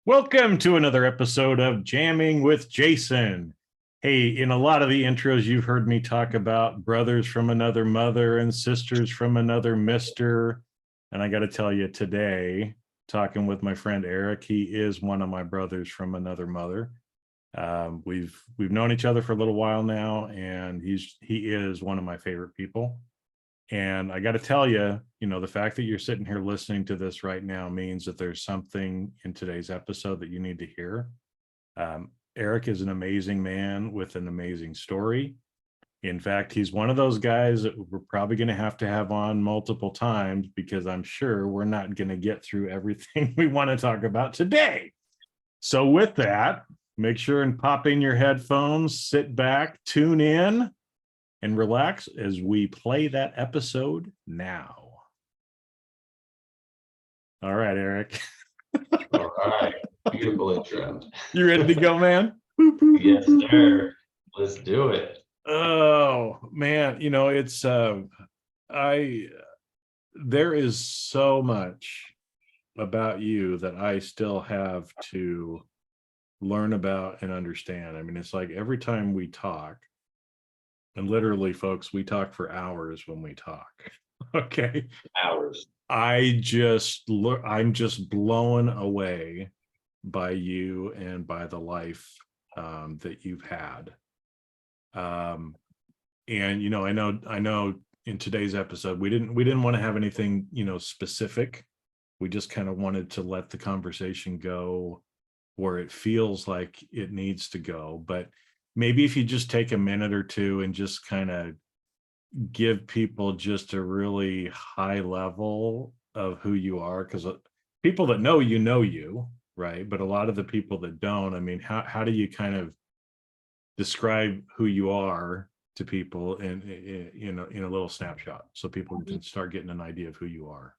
Welcome to another episode of Jamming with Jason. Hey, in a lot of the intros, you've heard me talk about brothers from another mother and sisters from another mister. And I got to tell you today, talking with my friend Eric, he is one of my brothers from another mother. We've known each other for a little while now, and he is one of my favorite people. And I got to tell you, the fact that you're sitting here listening to this right now means that there's something in today's episode that you need to hear. Eric is an amazing man with an amazing story. In fact, he's one of those guys that we're probably going to have on multiple times because I'm sure we're not going to get through everything we want to talk about today. So with that, make sure and pop in your headphones, sit back, tune in, and relax as we play that episode now. All right, Eric. All right. Beautiful intro. You ready to go, man? Yes, sir. Let's do it. Oh, man. There is so much about you that I still have to learn about and understand. I mean, it's like every time we talk, and literally, folks, we talk for hours when we talk. Okay. Hours. I'm just blown away by you and by the life that you've had. And I know in today's episode we didn't want to have anything specific. We just kind of wanted to let the conversation go where it feels like it needs to go. But maybe if you just take a minute or two and just kind of give people just a really high level of who you are, because people that know you, right? But a lot of the people that don't, I mean, how do you kind of describe who you are to people in a little snapshot so people can start getting an idea of who you are?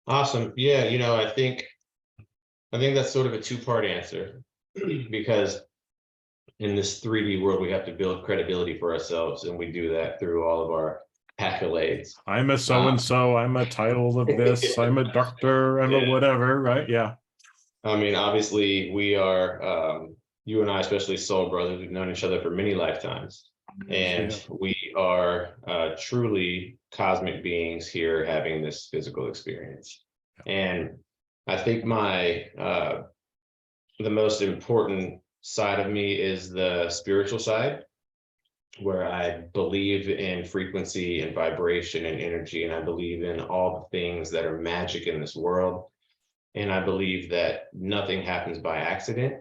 Awesome. Yeah, I think that's sort of a two-part answer because in this 3D world, we have to build credibility for ourselves, and we do that through all of our accolades. I'm a so-and-so, I'm a title of this, I'm a doctor, I'm a whatever, right? Yeah. I mean, obviously, we are, you and I, especially soul brothers, we've known each other for many lifetimes. And we are truly cosmic beings here having this physical experience. And I think the most important side of me is the spiritual side, where I believe in frequency and vibration and energy, and I believe in all the things that are magic in this world. And I believe that nothing happens by accident.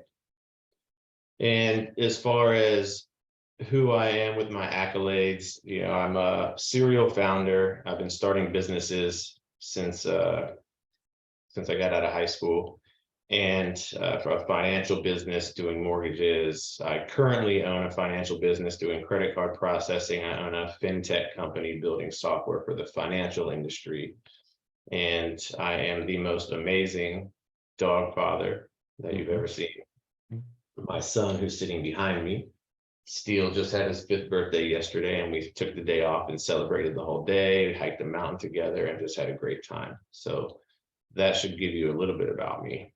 And as far as who I am with my accolades, I'm a serial founder. I've been starting businesses since I got out of high school, and for a financial business doing mortgages. I currently own a financial business doing credit card processing. I own a fintech company building software for the financial industry. And I am the most amazing dog father that you've ever seen. My son, who's sitting behind me, Steele, just had his 5th birthday yesterday, and we took the day off and celebrated the whole day. We hiked the mountain together and just had a great time. So that should give you a little bit about me.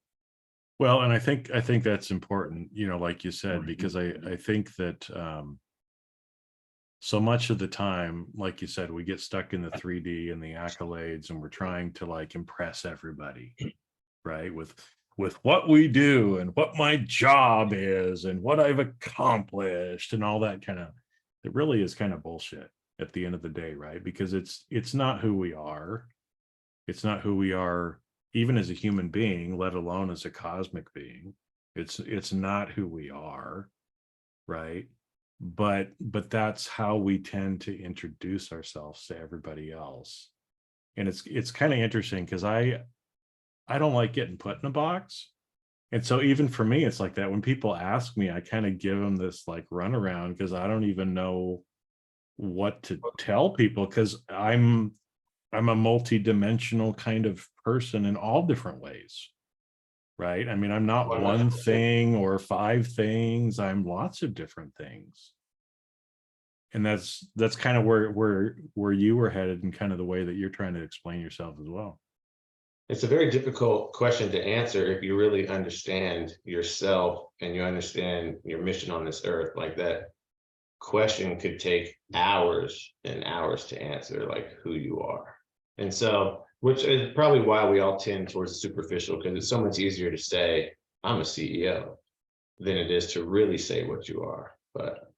Well, and I think that's important, like you said, because I think that so much of the time, like you said, we get stuck in the 3D and the accolades, and we're trying to like impress everybody, right? With what we do and what my job is and what I've accomplished and all that kind of, it really is kind of bullshit at the end of the day, right? Because it's not who we are. It's not who we are, even as a human being, let alone as a cosmic being. It's not who we are, right? But that's how we tend to introduce ourselves to everybody else. And it's kind of interesting because I don't like getting put in a box. And so even for me, it's like that. When people ask me, I kind of give them this like runaround because I don't even know what to tell people, because I'm a multi-dimensional kind of person in all different ways, right? I mean, I'm not one thing or 5 things. I'm lots of different things. And that's kind of where you were headed, and kind of the way that you're trying to explain yourself as well. It's a very difficult question to answer if you really understand yourself and you understand your mission on this earth. Like, that question could take hours and hours to answer, like who you are. And so, which is probably why we all tend towards the superficial, because it's so much easier to say, I'm a CEO, than it is to really say what you are. But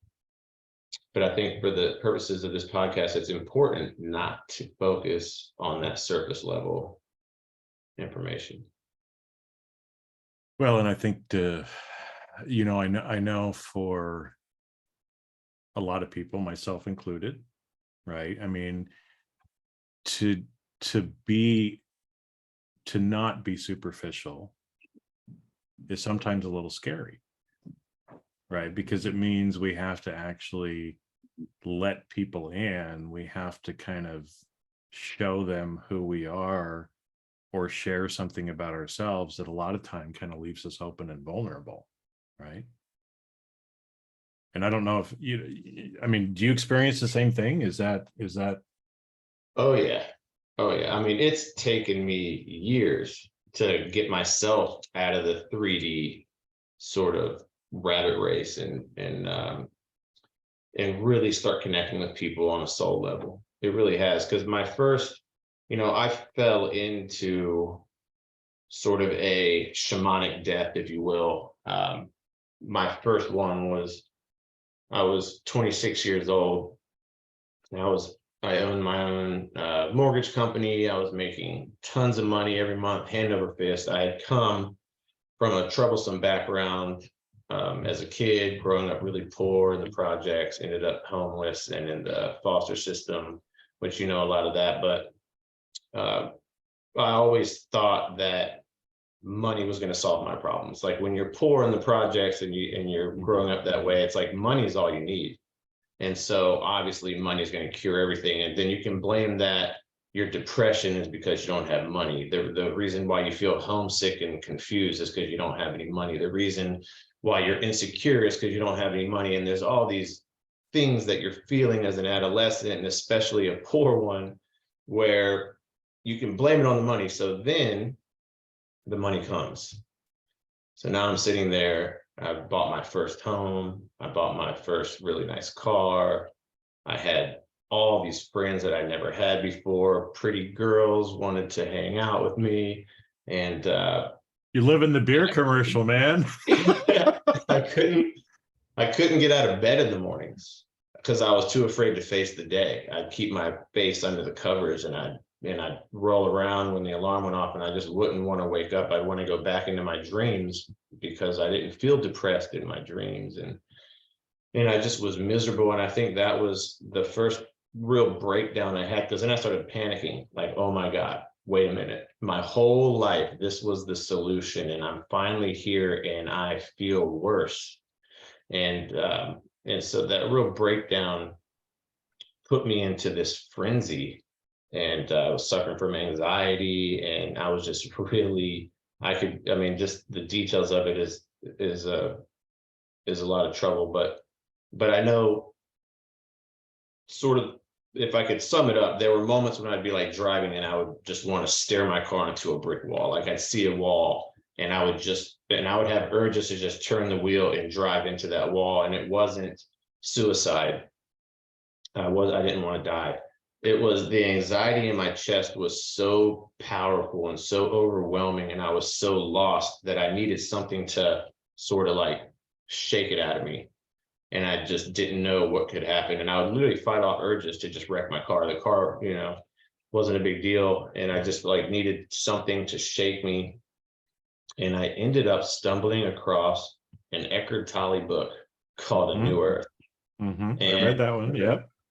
I think for the purposes of this podcast, it's important not to focus on that surface level information. Well, and I think I know for a lot of people, myself included, right? I mean, to not be superficial is sometimes a little scary, right? Because it means we have to actually let people in. We have to kind of show them who we are, or share something about ourselves that a lot of time kind of leaves us open and vulnerable, right? And I don't know if I mean, do you experience the same thing? Is that Oh yeah. Oh yeah. I mean, it's taken me years to get myself out of the 3D sort of rabbit race and really start connecting with people on a soul level. It really has. Because my first, I fell into sort of a shamanic death, if you will. My first one was, I was 26 years old. I owned my own mortgage company. I was making tons of money every month, hand over fist. I had come from a troublesome background as a kid, growing up really poor in the projects, ended up homeless and in the foster system, which a lot of that. But I always thought that money was going to solve my problems. Like, when you're poor in the projects and you're growing up that way, it's like money is all you need. And so obviously money is going to cure everything. And then you can blame that your depression is because you don't have money. The reason why you feel homesick and confused is because you don't have any money. The reason why you're insecure is because you don't have any money. And there's all these things that you're feeling as an adolescent, and especially a poor one, where you can blame it on the money. So then the money comes. So now I'm sitting there. I bought my first home. I bought my first really nice car. I had all these friends that I never had before. Pretty girls wanted to hang out with me. And you live in the beer commercial, man. I couldn't get out of bed in the mornings because I was too afraid to face the day. I'd keep my face under the covers, and I'd roll around when the alarm went off, and I just wouldn't want to wake up. I'd want to go back into my dreams because I didn't feel depressed in my dreams. And I just was miserable. And I think that was the first real breakdown I had, because then I started panicking, like, oh my God, wait a minute. My whole life, this was the solution, and I'm finally here and I feel worse. And so that real breakdown put me into this frenzy. And I was suffering from anxiety, and I was just really, just the details of it is a lot of trouble. But I know, sort of, if I could sum it up, there were moments when I'd be like driving and I would just want to stare my car into a brick wall. Like, I'd see a wall and I would have urges to just turn the wheel and drive into that wall. And it wasn't suicide. I didn't want to die. It was the anxiety in my chest was so powerful and so overwhelming, and I was so lost that I needed something to sort of like shake it out of me. And I just didn't know what could happen. And I would literally fight off urges to just wreck my car. The car, wasn't a big deal. And I just like needed something to shake me. And I ended up stumbling across an Eckhart Tolle book called A New Earth. I read that one.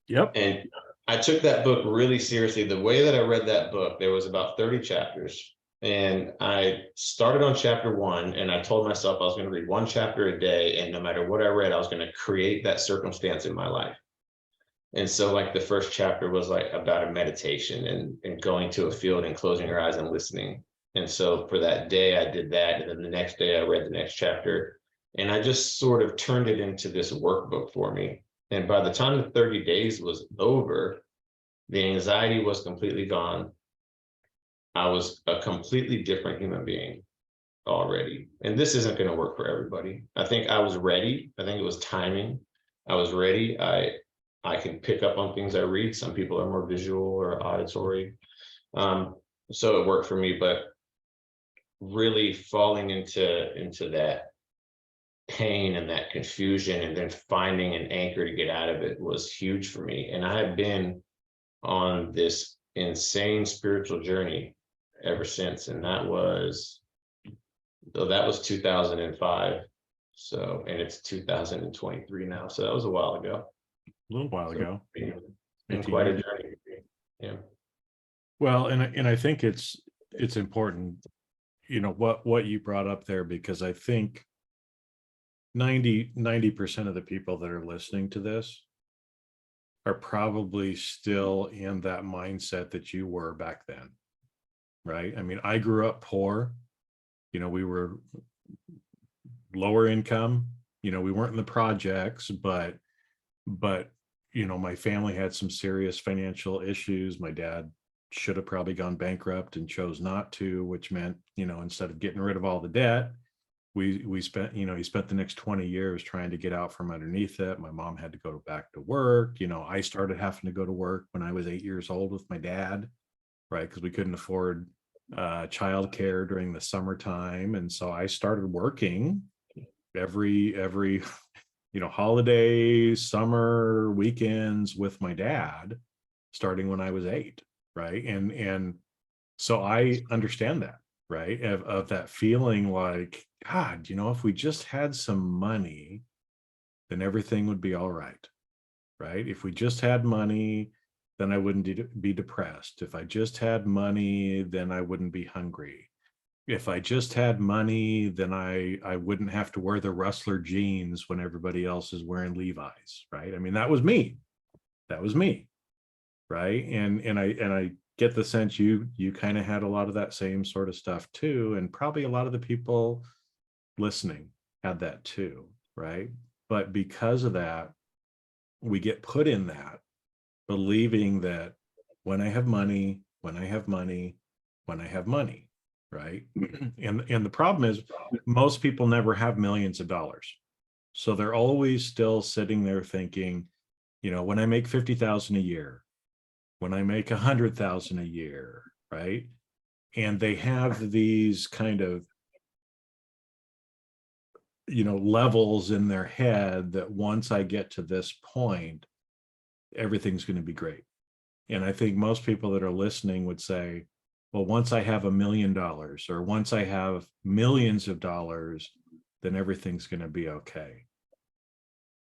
Yep. And I took that book really seriously. The way that I read that book, there was about 30 chapters. And I started on chapter 1, and I told myself I was going to read 1 chapter a day. And no matter what I read, I was going to create that circumstance in my life. And so, like, the first chapter was like about a meditation and going to a field and closing your eyes and listening. And so for that day, I did that. And then the next day, I read the next chapter. And I just sort of turned it into this workbook for me. And by the time the 30 days was over, the anxiety was completely gone. I was a completely different human being already. And this isn't going to work for everybody. I think I was ready. I think it was timing. I was ready. I can pick up on things I read. Some people are more visual or auditory. So it worked for me, but really falling into that pain and that confusion and then finding an anchor to get out of it was huge for me. And I have been on this insane spiritual journey ever since. And that was 2005. So, and it's 2023 now. So that was a while ago. A little while ago. Been quite a journey. Yeah. Well, and I think it's important, you know, what you brought up there, because I think 90% of the people that are listening to this are probably still in that mindset that you were back then, right? I mean, I grew up poor. You know, we were lower income. You know, we weren't in the projects, but you know, my family had some serious financial issues. My dad should have probably gone bankrupt and chose not to, which meant, you know, instead of getting rid of all the debt, we spent, you know, he spent the next 20 years trying to get out from underneath it. My mom had to go back to work. You know, I started having to go to work when I was 8 years old with my dad, right? Because we couldn't afford childcare during the summertime. And so I started working every you know, holidays, summer, weekends with my dad, starting when I was 8, right? And so I understand that, right? Of that feeling like, God, you know, if we just had some money, then everything would be all right, right? If we just had money, then I wouldn't be depressed. If I just had money, then I wouldn't be hungry. If I just had money, then I wouldn't have to wear the Rustler jeans when everybody else is wearing Levi's, right? I mean, that was me. That was me, right? And I get the sense you kind of had a lot of that same sort of stuff too, and probably a lot of the people listening had that too, right? But because of that, we get put in that, believing that when I have money, when I have money, when I have money, right? And the problem is most people never have millions of dollars. So they're always still sitting there thinking, you know, when I make 50,000 a year, when I make 100,000 a year, right? And they have these kind of, you know, levels in their head that once I get to this point, everything's going to be great. And I think most people that are listening would say, well, once I have $1 million or once I have millions of dollars, then everything's going to be okay.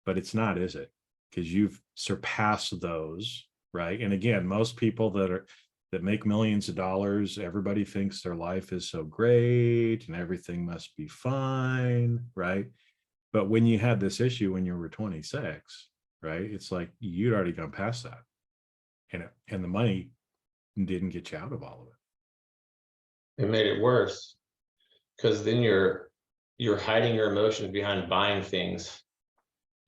But it's not, is it? Because you've surpassed those, right? And again, most people that make millions of dollars, everybody thinks their life is so great and everything must be fine, right? But when you had this issue when you were 26, right, it's like you'd already gone past that, and the money didn't get you out of all of it. It made it worse because then you're hiding your emotions behind buying things,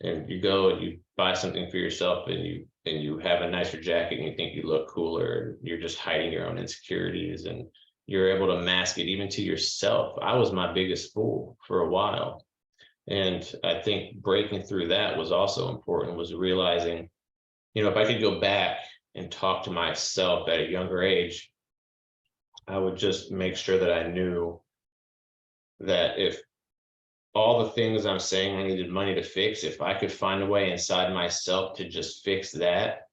and you go and you buy something for yourself, and you have a nicer jacket and you think you look cooler, and you're just hiding your own insecurities, and you're able to mask it even to yourself. I was my biggest fool for a while. And I think breaking through that was also important, was realizing, you know, if I could go back and talk to myself at a younger age, I would just make sure that I knew that if all the things I'm saying I needed money to fix, if I could find a way inside myself to just fix that,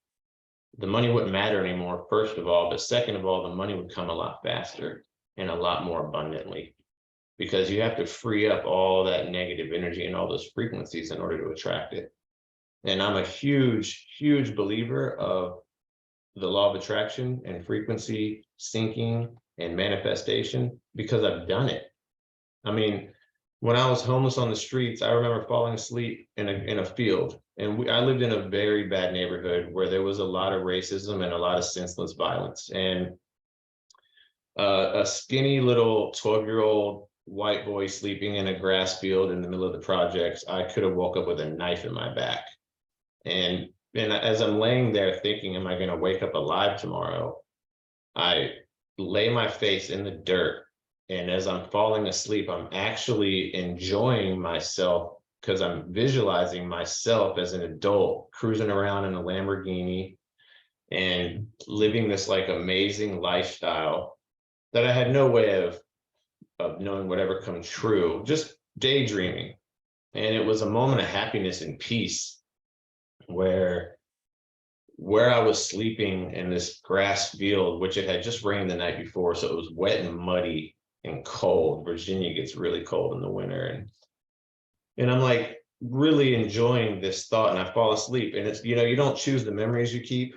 the money wouldn't matter anymore, first of all. But second of all, the money would come a lot faster and a lot more abundantly, because you have to free up all that negative energy and all those frequencies in order to attract it. And I'm a huge, huge believer of the law of attraction and frequency syncing and manifestation, because I've done it. I mean, when I was homeless on the streets, I remember falling asleep in a field, and I lived in a very bad neighborhood where there was a lot of racism and a lot of senseless violence. And a skinny little 12-year-old white boy sleeping in a grass field in the middle of the projects, I could have woke up with a knife in my back. And as I'm laying there thinking, am I going to wake up alive tomorrow? I lay my face in the dirt. And as I'm falling asleep, I'm actually enjoying myself because I'm visualizing myself as an adult cruising around in a Lamborghini and living this like amazing lifestyle that I had no way of knowing would ever come true, just daydreaming. And it was a moment of happiness and peace where I was sleeping in this grass field, which it had just rained the night before, so it was wet and muddy and cold. Virginia gets really cold in the winter, and I'm like really enjoying this thought, and I fall asleep. And it's, you don't choose the memories you keep.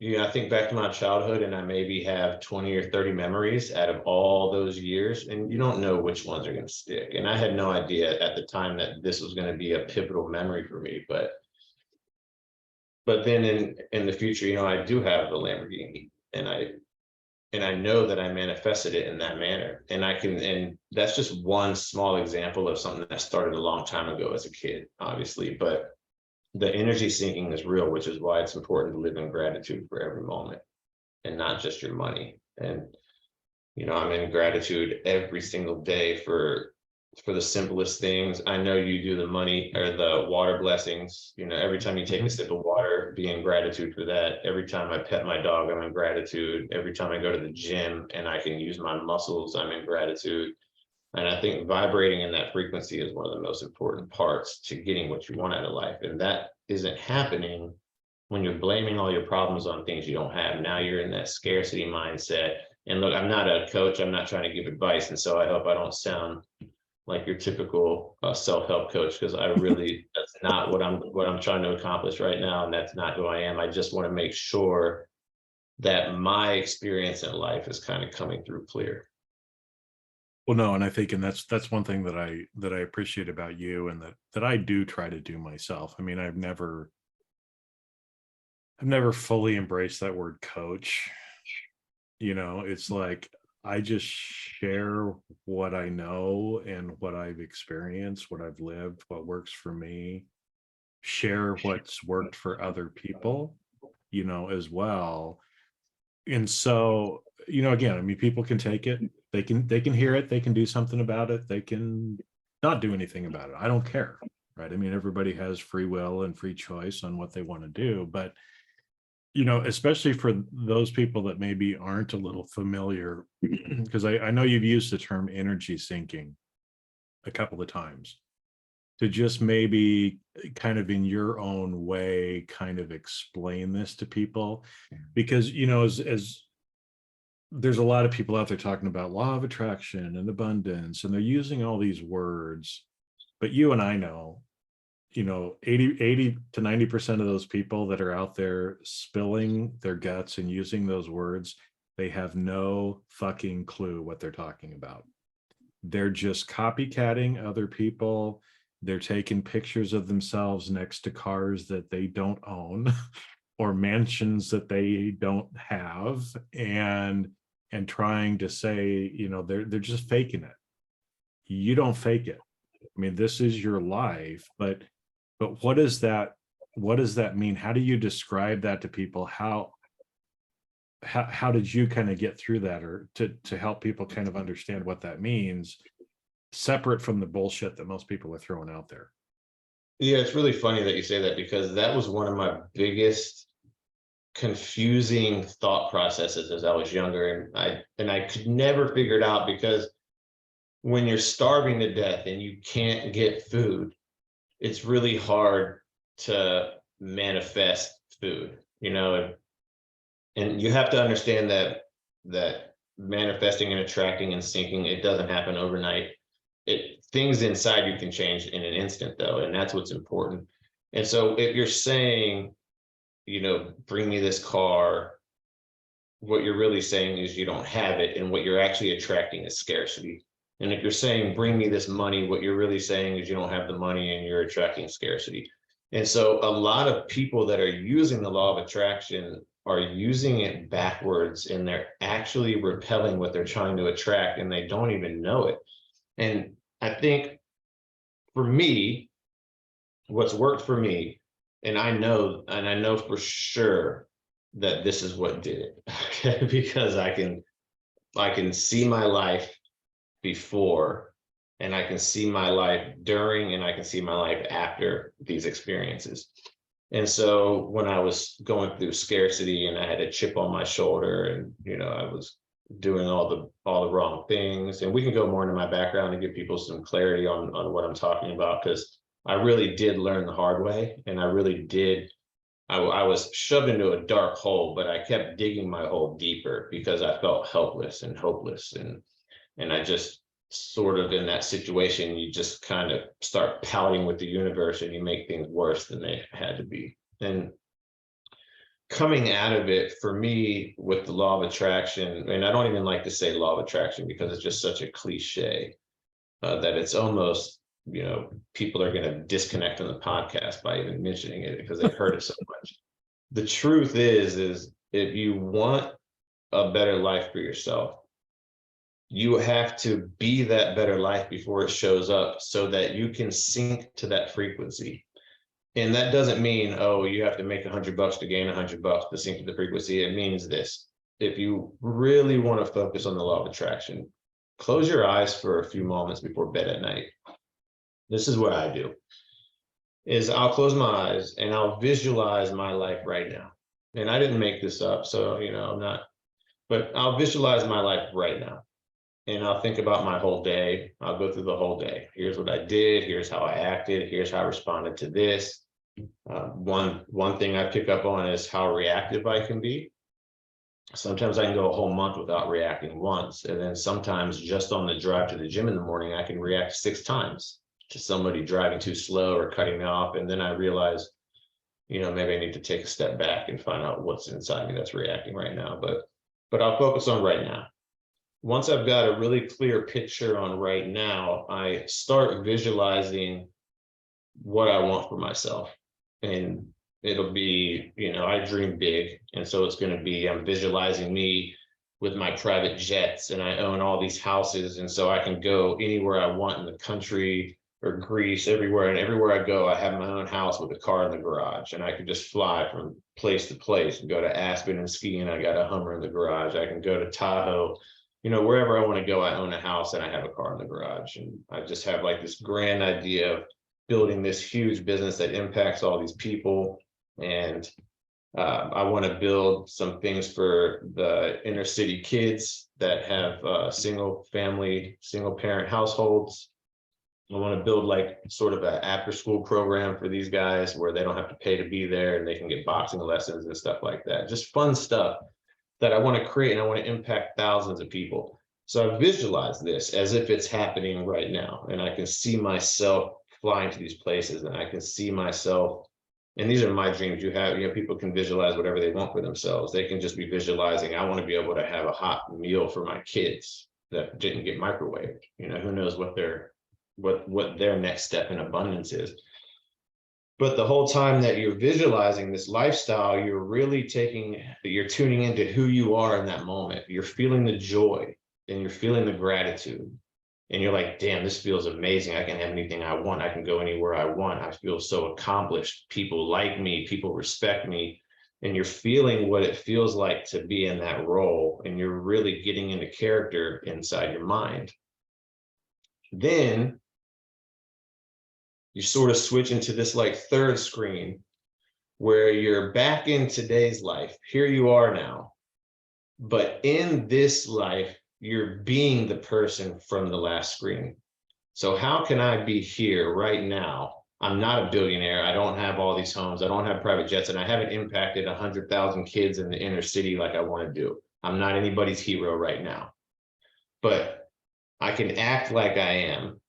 I think back to my childhood, and I maybe have 20 or 30 memories out of all those years, and you don't know which ones are going to stick. And I had no idea at the time that this was going to be a pivotal memory for me, but then in the future, I do have the Lamborghini, and I know that I manifested it in that manner. And that's just one small example of something that started a long time ago as a kid, obviously, but the energy sinking is real, which is why it's important to live in gratitude for every moment and not just your money. And, I'm in gratitude every single day for the simplest things. I know you do the money or the water blessings. Every time you take a sip of water, be in gratitude for that. Every time I pet my dog, I'm in gratitude. Every time I go to the gym and I can use my muscles, I'm in gratitude. And I think vibrating in that frequency is one of the most important parts to getting what you want out of life. And that isn't happening when you're blaming all your problems on things you don't have. Now you're in that scarcity mindset. And look, I'm not a coach. I'm not trying to give advice. And so I hope I don't sound like your typical self-help coach, because that's not what I'm trying to accomplish right now. And that's not who I am. I just want to make sure that my experience in life is kind of coming through clear. Well, no, and I think, and that's one thing that I appreciate about you, and that I do try to do myself. I mean, I've never fully embraced that word coach. It's like I just share what I know and what I've experienced, what I've lived, what works for me, share what's worked for other people, as well. And so, again, I mean, people can take it, they can hear it, they can do something about it, they can not do anything about it. I don't care, right? I mean, everybody has free will and free choice on what they want to do, but especially for those people that maybe aren't a little familiar, because I know you've used the term energy sinking a couple of times, to just maybe kind of in your own way kind of explain this to people, because as there's a lot of people out there talking about law of attraction and abundance, and they're using all these words, but you and I know 80 to 90% of those people that are out there spilling their guts and using those words, they have no fucking clue what they're talking about. They're just copycatting other people. They're taking pictures of themselves next to cars that they don't own or mansions that they don't have, and trying to say, they're just faking it. You don't fake it. I mean, this is your life, but what does that mean? How do you describe that to people? How did you kind of get through that, or to help people kind of understand what that means, separate from the bullshit that most people are throwing out there? Yeah, it's really funny that you say that, because that was one of my biggest confusing thought processes as I was younger, and I could never figure it out, because when you're starving to death and you can't get food, it's really hard to manifest food, and you have to understand that manifesting and attracting and sinking, it doesn't happen overnight. Things inside you can change in an instant, though, and that's what's important. And so if you're saying, bring me this car, what you're really saying is you don't have it, and what you're actually attracting is scarcity. And if you're saying, bring me this money, what you're really saying is you don't have the money and you're attracting scarcity. And so a lot of people that are using the law of attraction are using it backwards, and they're actually repelling what they're trying to attract, and they don't even know it. And I think for me, what's worked for me, and I know for sure that this is what did it, okay? Because I can I can see my life before, and I can see my life during, and I can see my life after these experiences. And so when I was going through scarcity and I had a chip on my shoulder, and I was doing all the wrong things, and we can go more into my background and give people some clarity on what I'm talking about, because I really did learn the hard way, and I really did. I was shoved into a dark hole, but I kept digging my hole deeper because I felt helpless and hopeless, and I just sort of, in that situation, you just kind of start pouting with the universe, and you make things worse than they had to be. And coming out of it, for me, with the law of attraction, and I don't even like to say law of attraction because it's just such a cliche, that it's almost, people are going to disconnect from the podcast by even mentioning it because they've heard it so much. The truth is if you want a better life for yourself, you have to be that better life before it shows up, so that you can sync to that frequency. And that doesn't mean, oh, you have to make $100 to gain $100 to sync to the frequency. It means this: if you really want to focus on the law of attraction, close your eyes for a few moments before bed at night. This is what I do: is I'll close my eyes and I'll visualize my life right now. And I didn't make this up, so I'm not, but I'll visualize my life right now. And I'll think about my whole day. I'll go through the whole day. Here's what I did. Here's how I acted. Here's how I responded to this. One thing I pick up on is how reactive I can be. Sometimes I can go a whole month without reacting once. And then sometimes just on the drive to the gym in the morning, I can react 6 times to somebody driving too slow or cutting me off. And then I realize, maybe I need to take a step back and find out what's inside me that's reacting right now. But I'll focus on right now. Once I've got a really clear picture on right now, I start visualizing what I want for myself. And it'll be, I dream big. And so it's going to be, I'm visualizing me with my private jets, and I own all these houses. And so I can go anywhere I want in the country or Greece, everywhere. And everywhere I go, I have my own house with a car in the garage, and I can just fly from place to place and go to Aspen and ski. And I got a Hummer in the garage. I can go to Tahoe. Wherever I want to go, I own a house and I have a car in the garage. And I just have like this grand idea of building this huge business that impacts all these people. And I want to build some things for the inner city kids that have single parent households. I want to build like sort of an after school program for these guys where they don't have to pay to be there, and they can get boxing lessons and stuff like that. Just fun stuff that I want to create, and I want to impact thousands of people. So I visualize this as if it's happening right now, and I can see myself flying to these places, and I can see myself, and these are my dreams. People can visualize whatever they want for themselves. They can just be visualizing, I want to be able to have a hot meal for my kids that didn't get microwaved. Who knows what their next step in abundance is. But the whole time that you're visualizing this lifestyle, you're tuning into who you are in that moment. You're feeling the joy and you're feeling the gratitude. And you're like, damn, this feels amazing. I can have anything I want. I can go anywhere I want. I feel so accomplished. People like me. People respect me. And you're feeling what it feels like to be in that role. And you're really getting into character inside your mind. Then you sort of switch into this like third screen where you're back in today's life. Here you are now. But in this life, you're being the person from the last screen. So how can I be here right now? I'm not a billionaire. I don't have all these homes. I don't have private jets, and I haven't impacted 100,000 kids in the inner city like I want to do. I'm not anybody's hero right now. But I can act like I am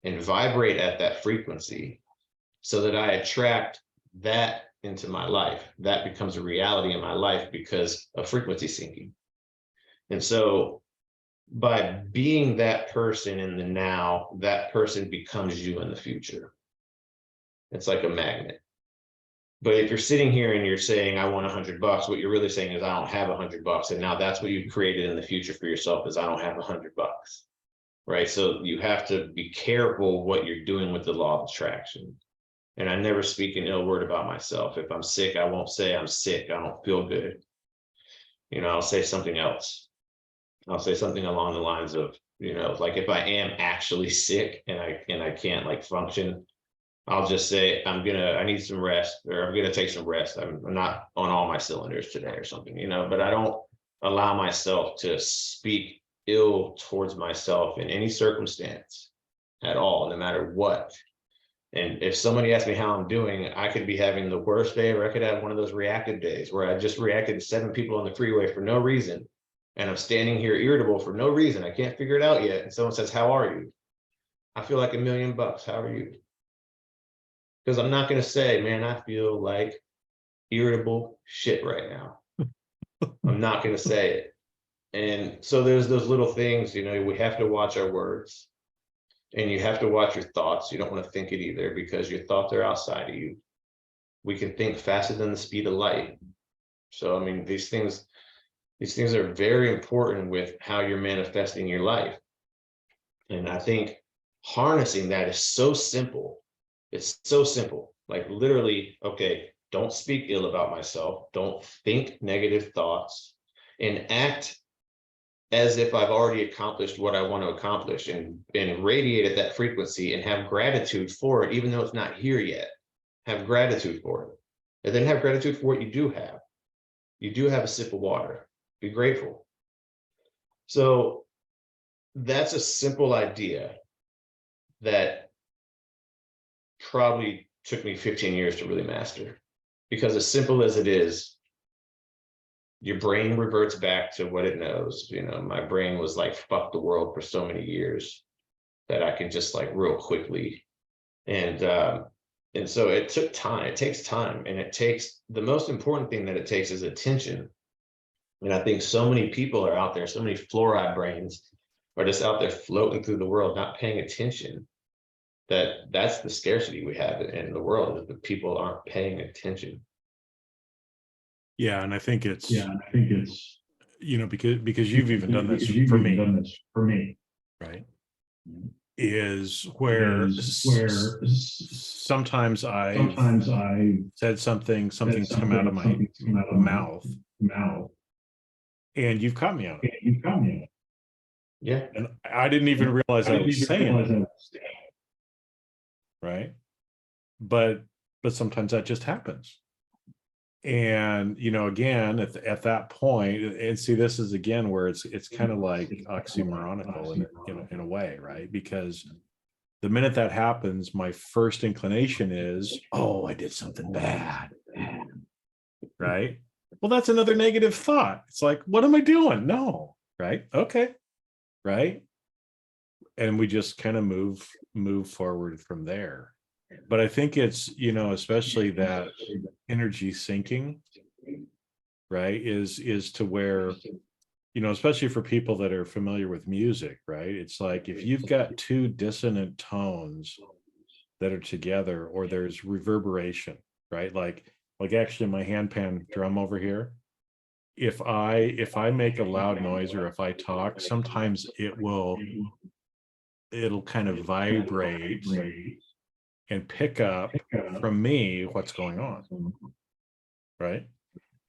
and vibrate at that frequency so that I attract that into my life. That becomes a reality in my life because of frequency syncing. And so by being that person in the now, that person becomes you in the future. It's like a magnet. But if you're sitting here and you're saying, I want $100, what you're really saying is, I don't have $100. And now that's what you've created in the future for yourself, is I don't have $100. Right? So you have to be careful what you're doing with the law of attraction. And I never speak an ill word about myself. If I'm sick, I won't say I'm sick. I don't feel good. I'll say something else. I'll say something along the lines of, like if I am actually sick and I can't like function, I'll just say I need some rest, or I'm gonna take some rest. I'm not on all my cylinders today or something, but I don't allow myself to speak ill towards myself in any circumstance at all, no matter what. And if somebody asks me how I'm doing, I could be having the worst day, or I could have one of those reactive days where I just reacted to 7 people on the freeway for no reason. And I'm standing here irritable for no reason. I can't figure it out yet. And someone says, "How are you?" I feel like $1,000,000. How are you? Because I'm not going to say, "Man, I feel like irritable shit right now." I'm not going to say it. And so there's those little things, we have to watch our words. And you have to watch your thoughts. You don't want to think it either, because your thoughts are outside of you. We can think faster than the speed of light. So, I mean, these things are very important with how you're manifesting your life. And I think harnessing that is so simple. It's so simple. Like literally, okay, don't speak ill about myself. Don't think negative thoughts, and act as if I've already accomplished what I want to accomplish, and radiate at that frequency and have gratitude for it, even though it's not here yet. Have gratitude for it. And then have gratitude for what you do have. You do have a sip of water. Be grateful. So that's a simple idea that probably took me 15 years to really master. Because as simple as it is, your brain reverts back to what it knows. My brain was like, fuck the world for so many years that I can just like real quickly. And so it took time. It takes time. And the most important thing that it takes is attention. And I think so many people are out there, so many fluoride brains are just out there floating through the world, not paying attention. That's the scarcity we have in the world, is that people aren't paying attention. Yeah, and I think it's because you've even done this for me, right? Is where sometimes I said something's come out of my mouth, and you've caught me on it. Yeah. And I didn't even realize I was saying it, right? But sometimes that just happens. And again, at that point, and see, this is again where it's kind of like oxymoronical in a way, right? Because the minute that happens, my first inclination is, oh, I did something bad, right? Well, that's another negative thought. It's like, what am I doing? No, right? Okay, right? And we just kind of move forward from there. But I think it's, especially that energy sinking, right, is to where, especially for people that are familiar with music, right? It's like if you've got 2 dissonant tones that are together, or there's reverberation, right? Like actually my handpan drum over here, if I make a loud noise, or if I talk, sometimes it'll kind of vibrate and pick up from me what's going on, right?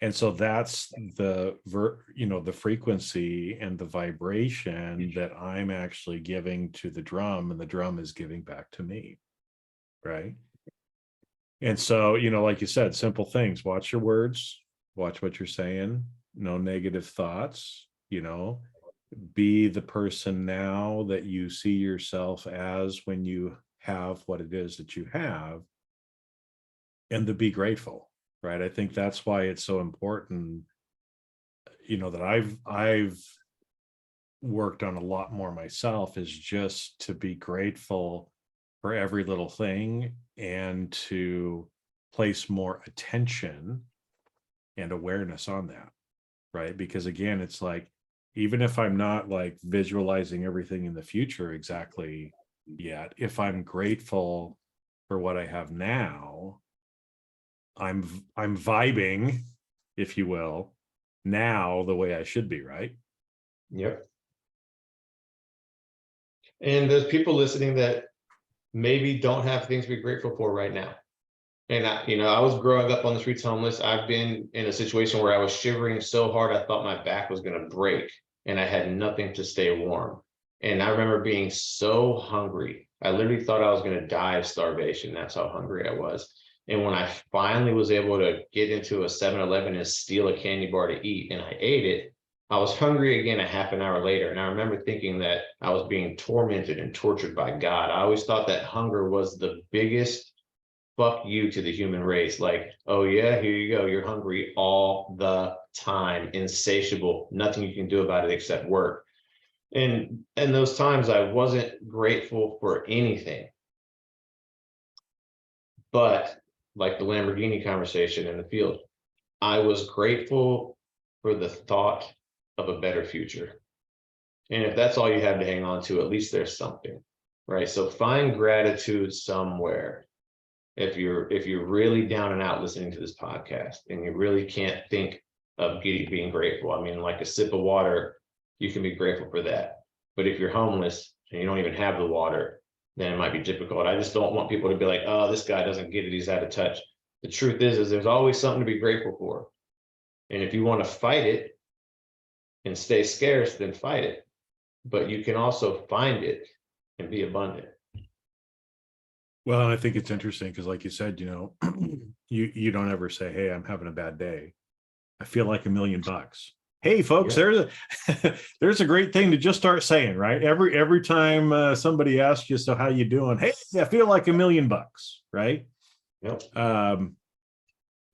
And so that's the frequency and the vibration that I'm actually giving to the drum, and the drum is giving back to me, right? And so, like you said, simple things: watch your words, watch what you're saying, no negative thoughts, be the person now that you see yourself as when you have what it is that you have, and to be grateful, right? I think that's why it's so important, that I've worked on a lot more myself, is just to be grateful for every little thing, and to place more attention and awareness on that, right? Because again, it's like, even if I'm not like visualizing everything in the future exactly yet, if I'm grateful for what I have now, I'm vibing, if you will, now the way I should be, right? Yep. And there's people listening that maybe don't have things to be grateful for right now. And I was growing up on the streets homeless. I've been in a situation where I was shivering so hard I thought my back was going to break. and I had nothing to stay warm. And I remember being so hungry. I literally thought I was going to die of starvation. That's how hungry I was. And when I finally was able to get into a 7-Eleven and steal a candy bar to eat, and I ate it, I was hungry again a half an hour later. And I remember thinking that I was being tormented and tortured by God. I always thought that hunger was the biggest fuck you to the human race. Like, oh yeah, here you go. You're hungry all the time, insatiable, nothing you can do about it except work. And those times I wasn't grateful for anything. But like the Lamborghini conversation in the field, I was grateful for the thought of a better future. And if that's all you have to hang on to, at least there's something, right? So find gratitude somewhere. If you're really down and out listening to this podcast and you really can't think of being grateful, I mean, like a sip of water, you can be grateful for that. But if you're homeless and you don't even have the water, then it might be difficult. I just don't want people to be like, oh, this guy doesn't get it, he's out of touch. The truth is there's always something to be grateful for. And if you want to fight it and stay scarce, then fight it. But you can also find it and be abundant. Well, and I think it's interesting because, like you said, you don't ever say, hey, I'm having a bad day. I feel like $1 million. Hey, folks, Yeah. there's a great thing to just start saying, right? Every time somebody asks you, so how you doing? Hey, I feel like $1 million, right? Yep.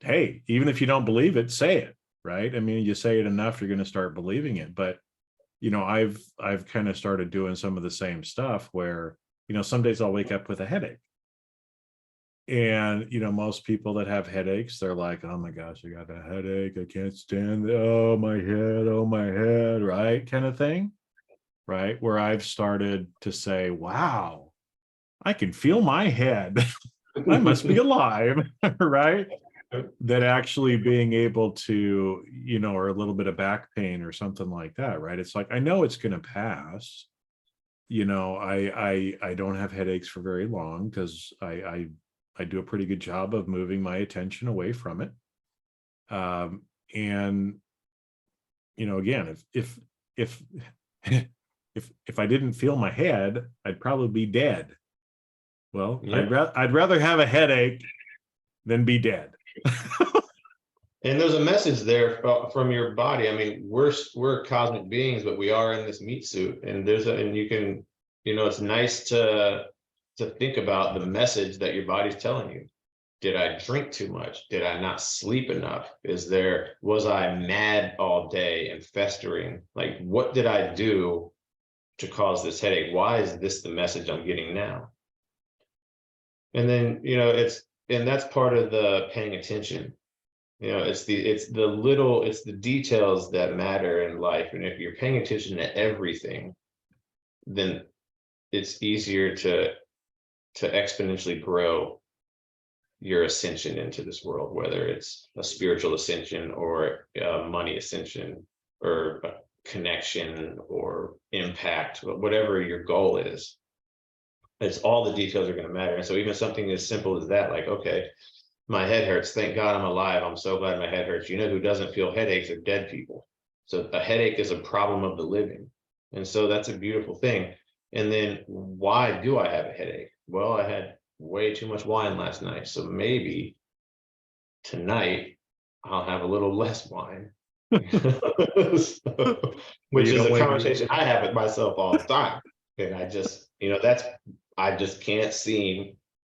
Hey, even if you don't believe it, say it, right? I mean, you say it enough, you're going to start believing it. But I've kind of started doing some of the same stuff where, some days I'll wake up with a headache. And, most people that have headaches, they're like, oh my gosh, I got a headache. I can't stand it. Oh my head, right? Kind of thing, right? Where I've started to say, wow, I can feel my head. I must be alive, right? That actually being able to, or a little bit of back pain or something like that, right? It's like, I know it's going to pass. I don't have headaches for very long because I do a pretty good job of moving my attention away from it. And again, if if I didn't feel my head, I'd probably be dead. Well, Yep. I'd rather have a headache than be dead. And there's a message there from your body. I mean, we're cosmic beings, but we are in this meat suit. And you can, it's nice to think about the message that your body's telling you. Did I drink too much? Did I not sleep enough? Was I mad all day and festering? Like, what did I do to cause this headache? Why is this the message I'm getting now? And then, and that's part of the paying attention. It's the details that matter in life. And if you're paying attention to everything, then it's easier to exponentially grow your ascension into this world, whether it's a spiritual ascension or a money ascension or a connection or impact, whatever your goal is. It's all the details are going to matter. And so even something as simple as that, like, okay, my head hurts. Thank God I'm alive. I'm so glad my head hurts. Who doesn't feel headaches are dead people. So a headache is a problem of the living. And so that's a beautiful thing. And then why do I have a headache? Well, I had way too much wine last night. So maybe tonight I'll have a little less wine. Which is a conversation I have with myself all the time. And I just, I just can't seem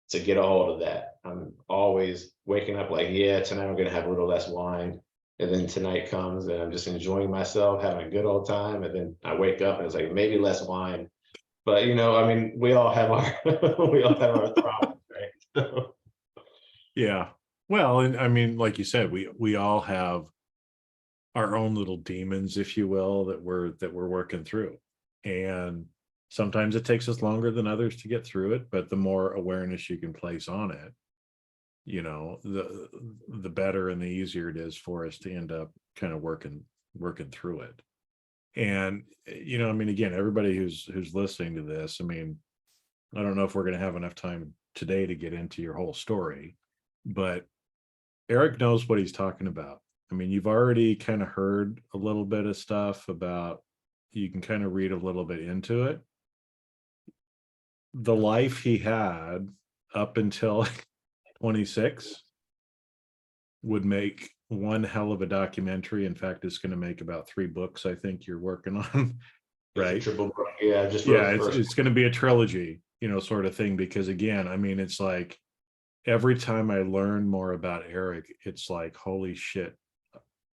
to get a hold of that. I'm always waking up like, yeah, tonight I'm going to have a little less wine. And then tonight comes and I'm just enjoying myself, having a good old time. And then I wake up and it's like, maybe less wine. But, we all have our problems, right? Yeah. Well, and I mean, like you said, we all have our own little demons, if you will, that we're working through. And sometimes it takes us longer than others to get through it, but the more awareness you can place on it, the better and the easier it is for us to end up kind of working through it. And I mean, again, everybody who's listening to this, I mean, I don't know if we're going to have enough time today to get into your whole story, but Eric knows what he's talking about. I mean, you've already kind of heard a little bit of stuff about you can kind of read a little bit into it. The life he had up until 26 would make one hell of a documentary. In fact, it's going to make about 3 books, I think you're working on, It's a right? triple book. Yeah, I just wrote Yeah, the first. it's going to be a trilogy, sort of thing. Because again, I mean, it's like every time I learn more about Eric, it's like, holy shit.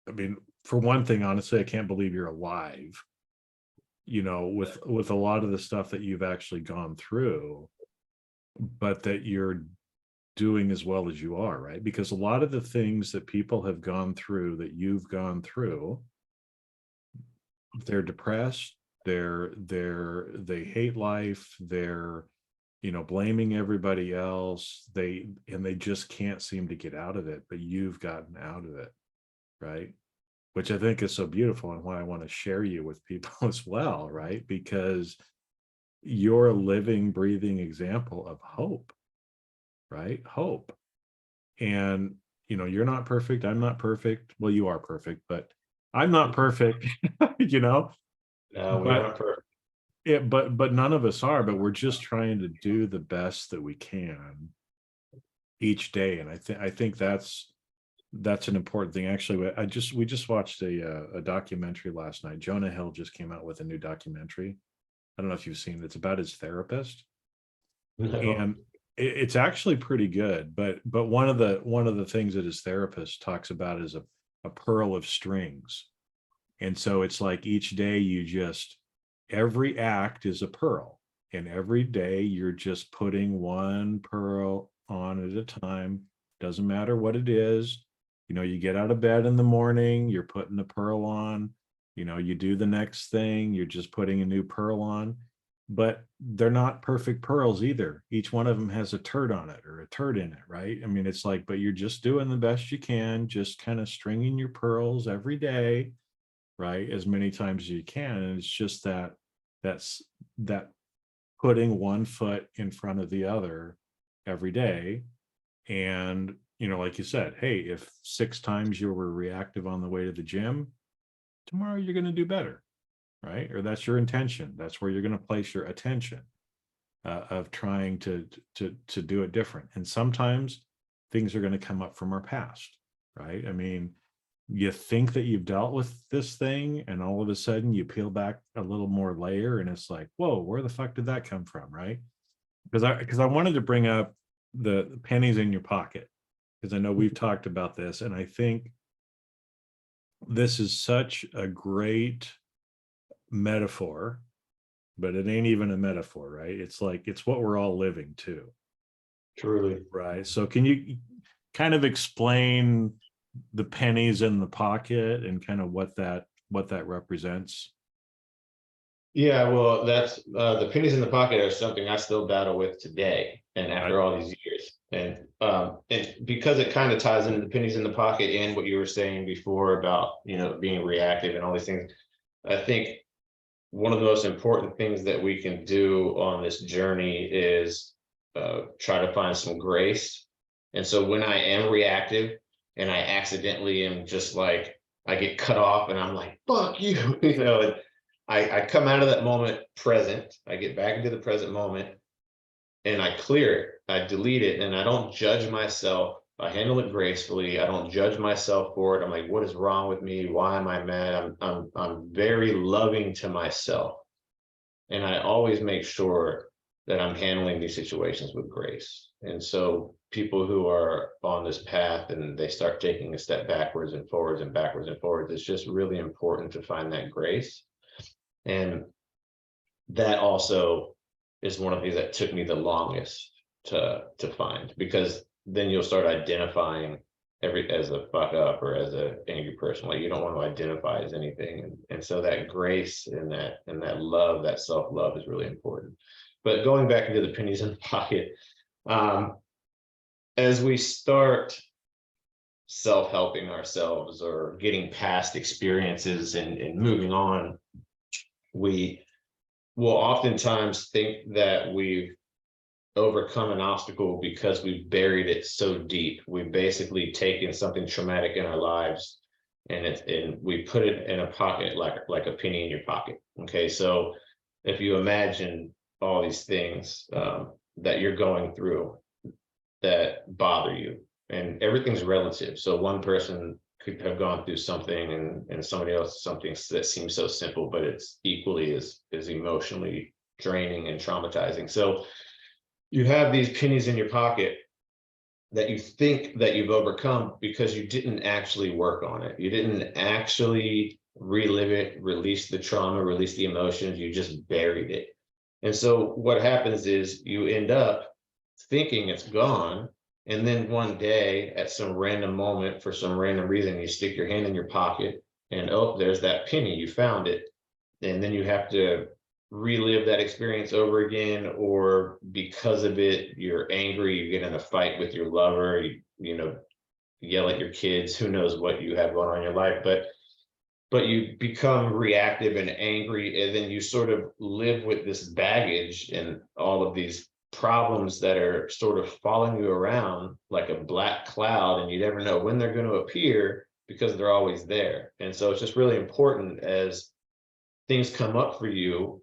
I mean, for one thing, honestly, I can't believe you're alive, with a lot of the stuff that you've actually gone through, but that you're doing as well as you are, right? Because a lot of the things that people have gone through that you've gone through, they're depressed, they hate life, they're blaming everybody else, they just can't seem to get out of it, but you've gotten out of it, right? Which I think is so beautiful, and why I want to share you with people as well, right? Because you're a living, breathing example of hope, right? Hope. And you're not perfect, I'm not perfect, well, you are perfect, but I'm not perfect. you know No, we but aren't perfect. but none of us are, but we're just trying to do the best that we can each day. And I think that's an important thing. Actually, we just watched a documentary last night. Jonah Hill just came out with a new documentary. I don't know if you've seen it. It's about his therapist, No. and it's actually pretty good. But one of the things that his therapist talks about is a pearl of strings. And so it's like each day every act is a pearl, and every day you're just putting one pearl on at a time. Doesn't matter what it is. You get out of bed in the morning, you're putting the pearl on. You do the next thing, you're just putting a new pearl on. But they're not perfect pearls either. Each one of them has a turd on it or a turd in it, right? I mean, it's like, but you're just doing the best you can, just kind of stringing your pearls every day, right, as many times as you can. And it's just that putting one foot in front of the other every day. And like you said, hey, if 6 times you were reactive on the way to the gym, tomorrow you're going to do better, right? Or that's your intention, that's where you're going to place your attention, of trying to do it different. And sometimes things are going to come up from our past, right? I mean, you think that you've dealt with this thing, and all of a sudden you peel back a little more layer, and it's like, whoa, where the fuck did that come from, right? Because I wanted to bring up the pennies in your pocket, because I know we've talked about this, and I think this is such a great metaphor, but it ain't even a metaphor, right? It's like, it's what we're all living too, Truly. right? So can you kind of explain the pennies in the pocket and kind of what that represents? Yeah, well, that's the pennies in the pocket are something I still battle with today, and I, after all these years. And because it kind of ties into the pennies in the pocket and what you were saying before about, being reactive and all these things, I think one of the most important things that we can do on this journey is try to find some grace. And so when I am reactive and I accidentally am just like, I get cut off and I'm like, fuck you, and I come out of that moment present, I get back into the present moment, and I clear it, I delete it, and I don't judge myself. I handle it gracefully. I don't judge myself for it. I'm like, what is wrong with me? Why am I mad? I'm very loving to myself. And I always make sure that I'm handling these situations with grace. And so people who are on this path and they start taking a step backwards and forwards and backwards and forwards, it's just really important to find that grace. And that also is one of the things that took me the longest to find, because then you'll start identifying as a fuck up or as an angry person. Like, you don't want to identify as anything. And so that grace and that love, that self-love is really important. But going back into the pennies in the pocket, as we start self-helping ourselves or getting past experiences and moving on, we will oftentimes think that we've overcome an obstacle because we've buried it so deep. We've basically taken something traumatic in our lives and we put it in a pocket like a penny in your pocket. Okay, so if you imagine all these things that you're going through that bother you, and everything's relative. So one person could have gone through something and somebody else something that seems so simple, but it's equally as emotionally draining and traumatizing. So you have these pennies in your pocket that you think that you've overcome because you didn't actually work on it. You didn't actually relive it, release the trauma, release the emotions. You just buried it. And so what happens is you end up thinking it's gone. And then one day at some random moment, for some random reason, you stick your hand in your pocket and oh, there's that penny, you found it. And then you have to relive that experience over again, or because of it, you're angry, you get in a fight with your lover, you know, yell at your kids, who knows what you have going on in your life, but you become reactive and angry, and then you sort of live with this baggage and all of these problems that are sort of following you around like a black cloud, and you never know when they're going to appear because they're always there. And so it's just really important as things come up for you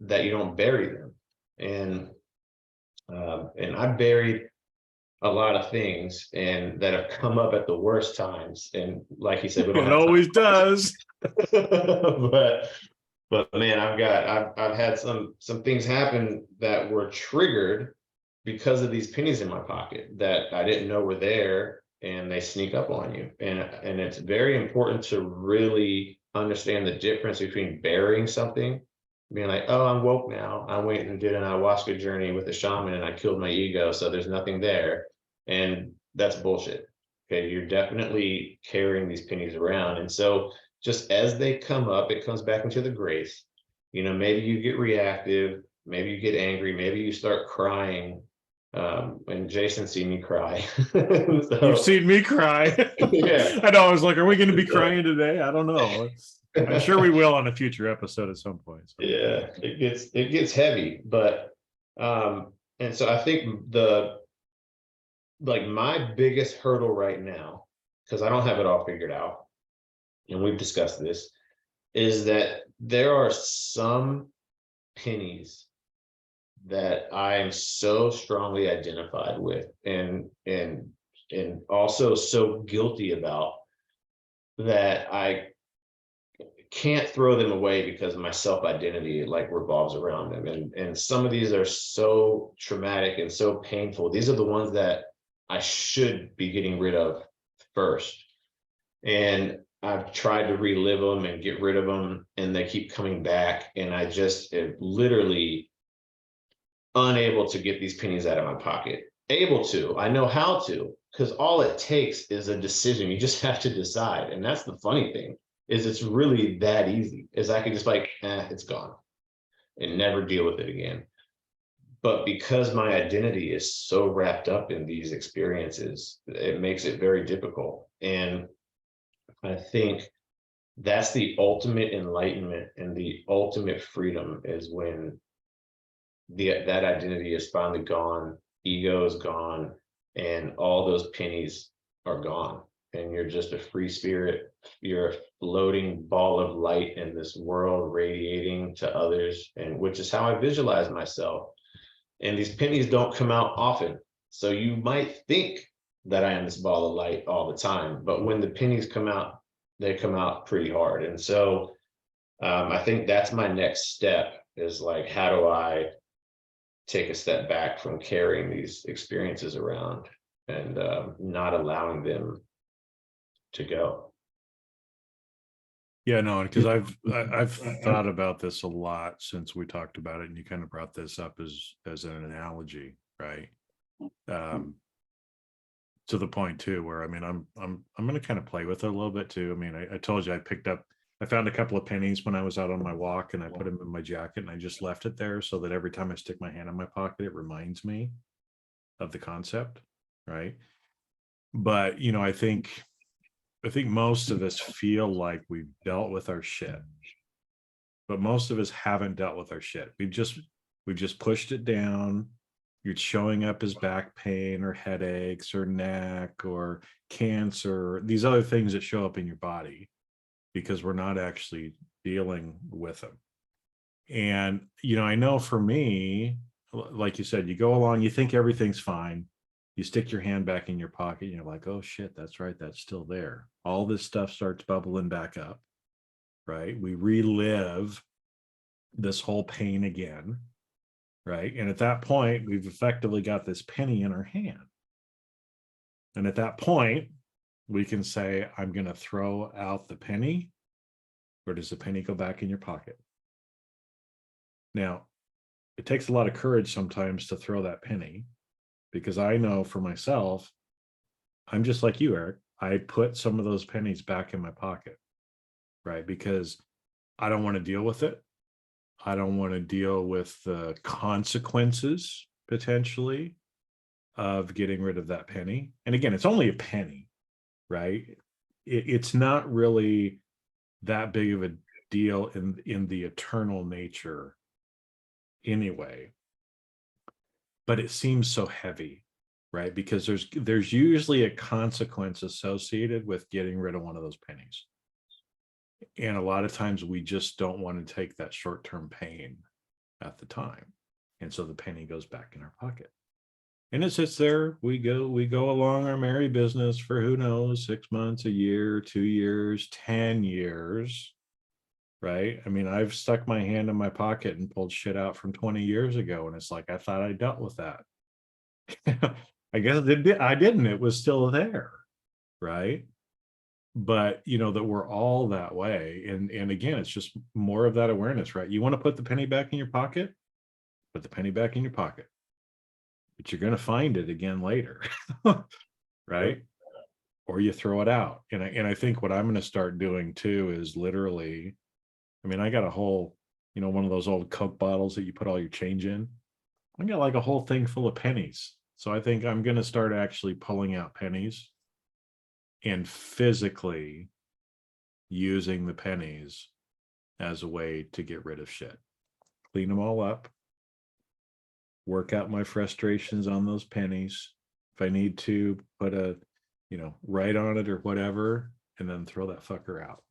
that you don't bury them. And I buried a lot of things and that have come up at the worst times. And like you said, we don't It have time. always does. but man, I've had some things happen that were triggered because of these pennies in my pocket that I didn't know were there, and they sneak up on you. And it's very important to really understand the difference between burying something, being like, oh, I'm woke now, I went and did an ayahuasca journey with a shaman and I killed my ego, so there's nothing there. And that's bullshit. Okay, you're definitely carrying these pennies around. And so just as they come up, it comes back into the grace. You know, maybe you get reactive, maybe you get angry, maybe you start crying. And Jason seen me cry. So, You've seen me cry. yeah. I know. I was like, are we going to be crying today? I don't know. I'm sure we will on a future episode at some point. So. Yeah, it gets heavy, but and so I think my biggest hurdle right now, because I don't have it all figured out, and we've discussed this, is that there are some pennies that I am so strongly identified with and also so guilty about that I can't throw them away because my self-identity like revolves around them. And some of these are so traumatic and so painful. These are the ones that I should be getting rid of first. And I've tried to relive them and get rid of them, and they keep coming back. And I just am literally unable to get these pennies out of my pocket. Able to, I know how to, because all it takes is a decision. You just have to decide. And that's the funny thing, is it's really that easy. Is I can just like, it's gone and never deal with it again. But because my identity is so wrapped up in these experiences, it makes it very difficult. And I think that's the ultimate enlightenment and the ultimate freedom, is when that identity is finally gone, ego is gone, and all those pennies are gone. And you're just a free spirit. You're a floating ball of light in this world, radiating to others, and which is how I visualize myself. And these pennies don't come out often. So you might think that I am this ball of light all the time, but when the pennies come out, they come out pretty hard. And so I think that's my next step, is like, how do I take a step back from carrying these experiences around and not allowing them to go. Yeah, no, because I've thought about this a lot since we talked about it, and you kind of brought this up as an analogy, right? To the point too, where I mean, I'm going to kind of play with it a little bit too. I mean, I told you I found a couple of pennies when I was out on my walk, and I put them in my jacket, and I just left it there so that every time I stick my hand in my pocket, it reminds me of the concept, right? But you know, I think most of us feel like we've dealt with our shit, but most of us haven't dealt with our shit. We've just pushed it down. it's showing up as back pain or headaches or neck or cancer, these other things that show up in your body because we're not actually dealing with them. And, you know, I know for me, like you said, you go along, you think everything's fine. You stick your hand back in your pocket and you're like, oh shit, that's right. That's still there. All this stuff starts bubbling back up, right? We relive this whole pain again, right? And at that point, we've effectively got this penny in our hand. And at that point, we can say, I'm going to throw out the penny, or does the penny go back in your pocket? Now, it takes a lot of courage sometimes to throw that penny, because I know for myself, I'm just like you, Eric. I put some of those pennies back in my pocket, right? Because I don't want to deal with it. I don't want to deal with the consequences potentially of getting rid of that penny. And again, it's only a penny, right? It's not really that big of a deal in the eternal nature anyway, but it seems so heavy, right? Because there's usually a consequence associated with getting rid of one of those pennies. And a lot of times we just don't want to take that short-term pain at the time. And so the penny goes back in our pocket. And it sits there. We go along our merry business for who knows, 6 months, a year, 2 years, 10 years, right? I mean, I've stuck my hand in my pocket and pulled shit out from 20 years ago. And it's like, I thought I dealt with that. I guess I didn't. It was still there, right? But you know that we're all that way. And again, it's just more of that awareness, right? You want to put the penny back in your pocket, put the penny back in your pocket. But you're going to find it again later, right? Or you throw it out. And I think what I'm going to start doing too is literally, I mean, I got a whole, you know, one of those old Coke bottles that you put all your change in. I got like a whole thing full of pennies. So I think I'm going to start actually pulling out pennies and physically using the pennies as a way to get rid of shit. Clean them all up. Work out my frustrations on those pennies. If I need to put a, you know, write on it or whatever, and then throw that fucker out,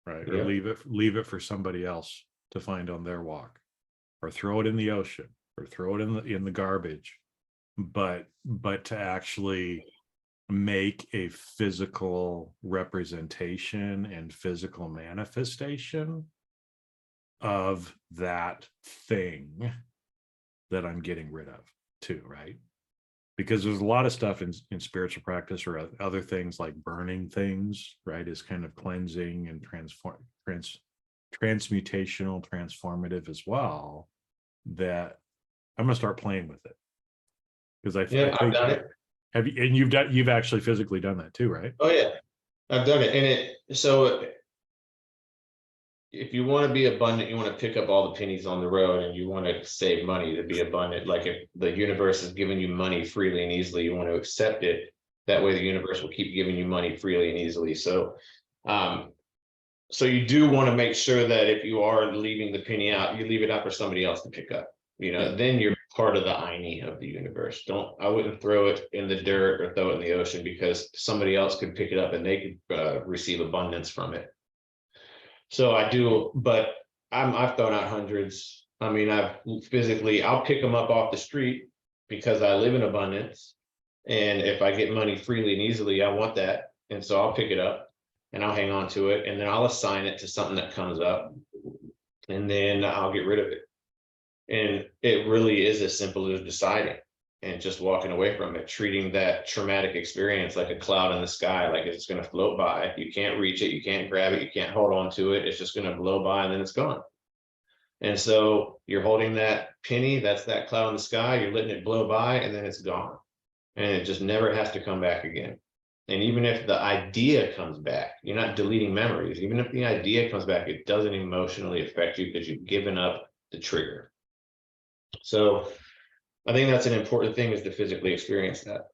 right? Yeah. Or leave it for somebody else to find on their walk, or throw it in the ocean, or throw it in the garbage. But to actually make a physical representation and physical manifestation of that thing that I'm getting rid of too, right? Because there's a lot of stuff in spiritual practice or other things like burning things, right? Is kind of cleansing and transmutational, transformative as well, that I'm going to start playing with it. Because I think I've done it. Have you, and you've actually physically done that too, right? Oh yeah, I've done it. And so if you want to be abundant, you want to pick up all the pennies on the road, and you want to save money to be abundant. Like if the universe is giving you money freely and easily, you want to accept it. That way the universe will keep giving you money freely and easily. So so you do want to make sure that if you are leaving the penny out, you leave it out for somebody else to pick up. You know, then you're part of the INI of the universe. I wouldn't throw it in the dirt or throw it in the ocean, because somebody else could pick it up and they could receive abundance from it. So I do, but I've thrown out hundreds. I mean, I'll pick them up off the street because I live in abundance. And if I get money freely and easily, I want that. And so I'll pick it up and I'll hang on to it, and then I'll assign it to something that comes up, and then I'll get rid of it. And it really is as simple as deciding and just walking away from it, treating that traumatic experience like a cloud in the sky, like it's going to float by. You can't reach it, you can't grab it, you can't hold on to it. It's just going to blow by and then it's gone. And so you're holding that penny, that's that cloud in the sky, you're letting it blow by and then it's gone. And it just never has to come back again. And even if the idea comes back, you're not deleting memories. Even if the idea comes back, it doesn't emotionally affect you because you've given up the trigger. So I think that's an important thing, is to physically experience that.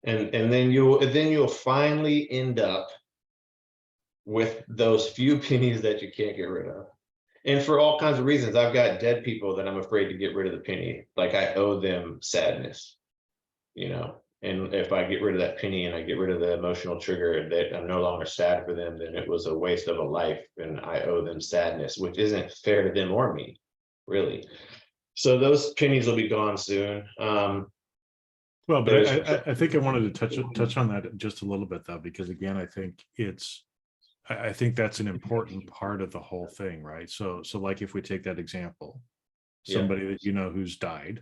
And then you'll finally end up with those few pennies that you can't get rid of. And for all kinds of reasons, I've got dead people that I'm afraid to get rid of the penny. Like I owe them sadness, you know. And if I get rid of that penny and I get rid of the emotional trigger that I'm no longer sad for them, then it was a waste of a life and I owe them sadness, which isn't fair to them or me, really. So those pennies will be gone soon. Well, but There's I think I wanted to touch on that just a little bit though, because again, I think I think that's an important part of the whole thing, right? So like if we take that example, Yeah. somebody that you know who's died,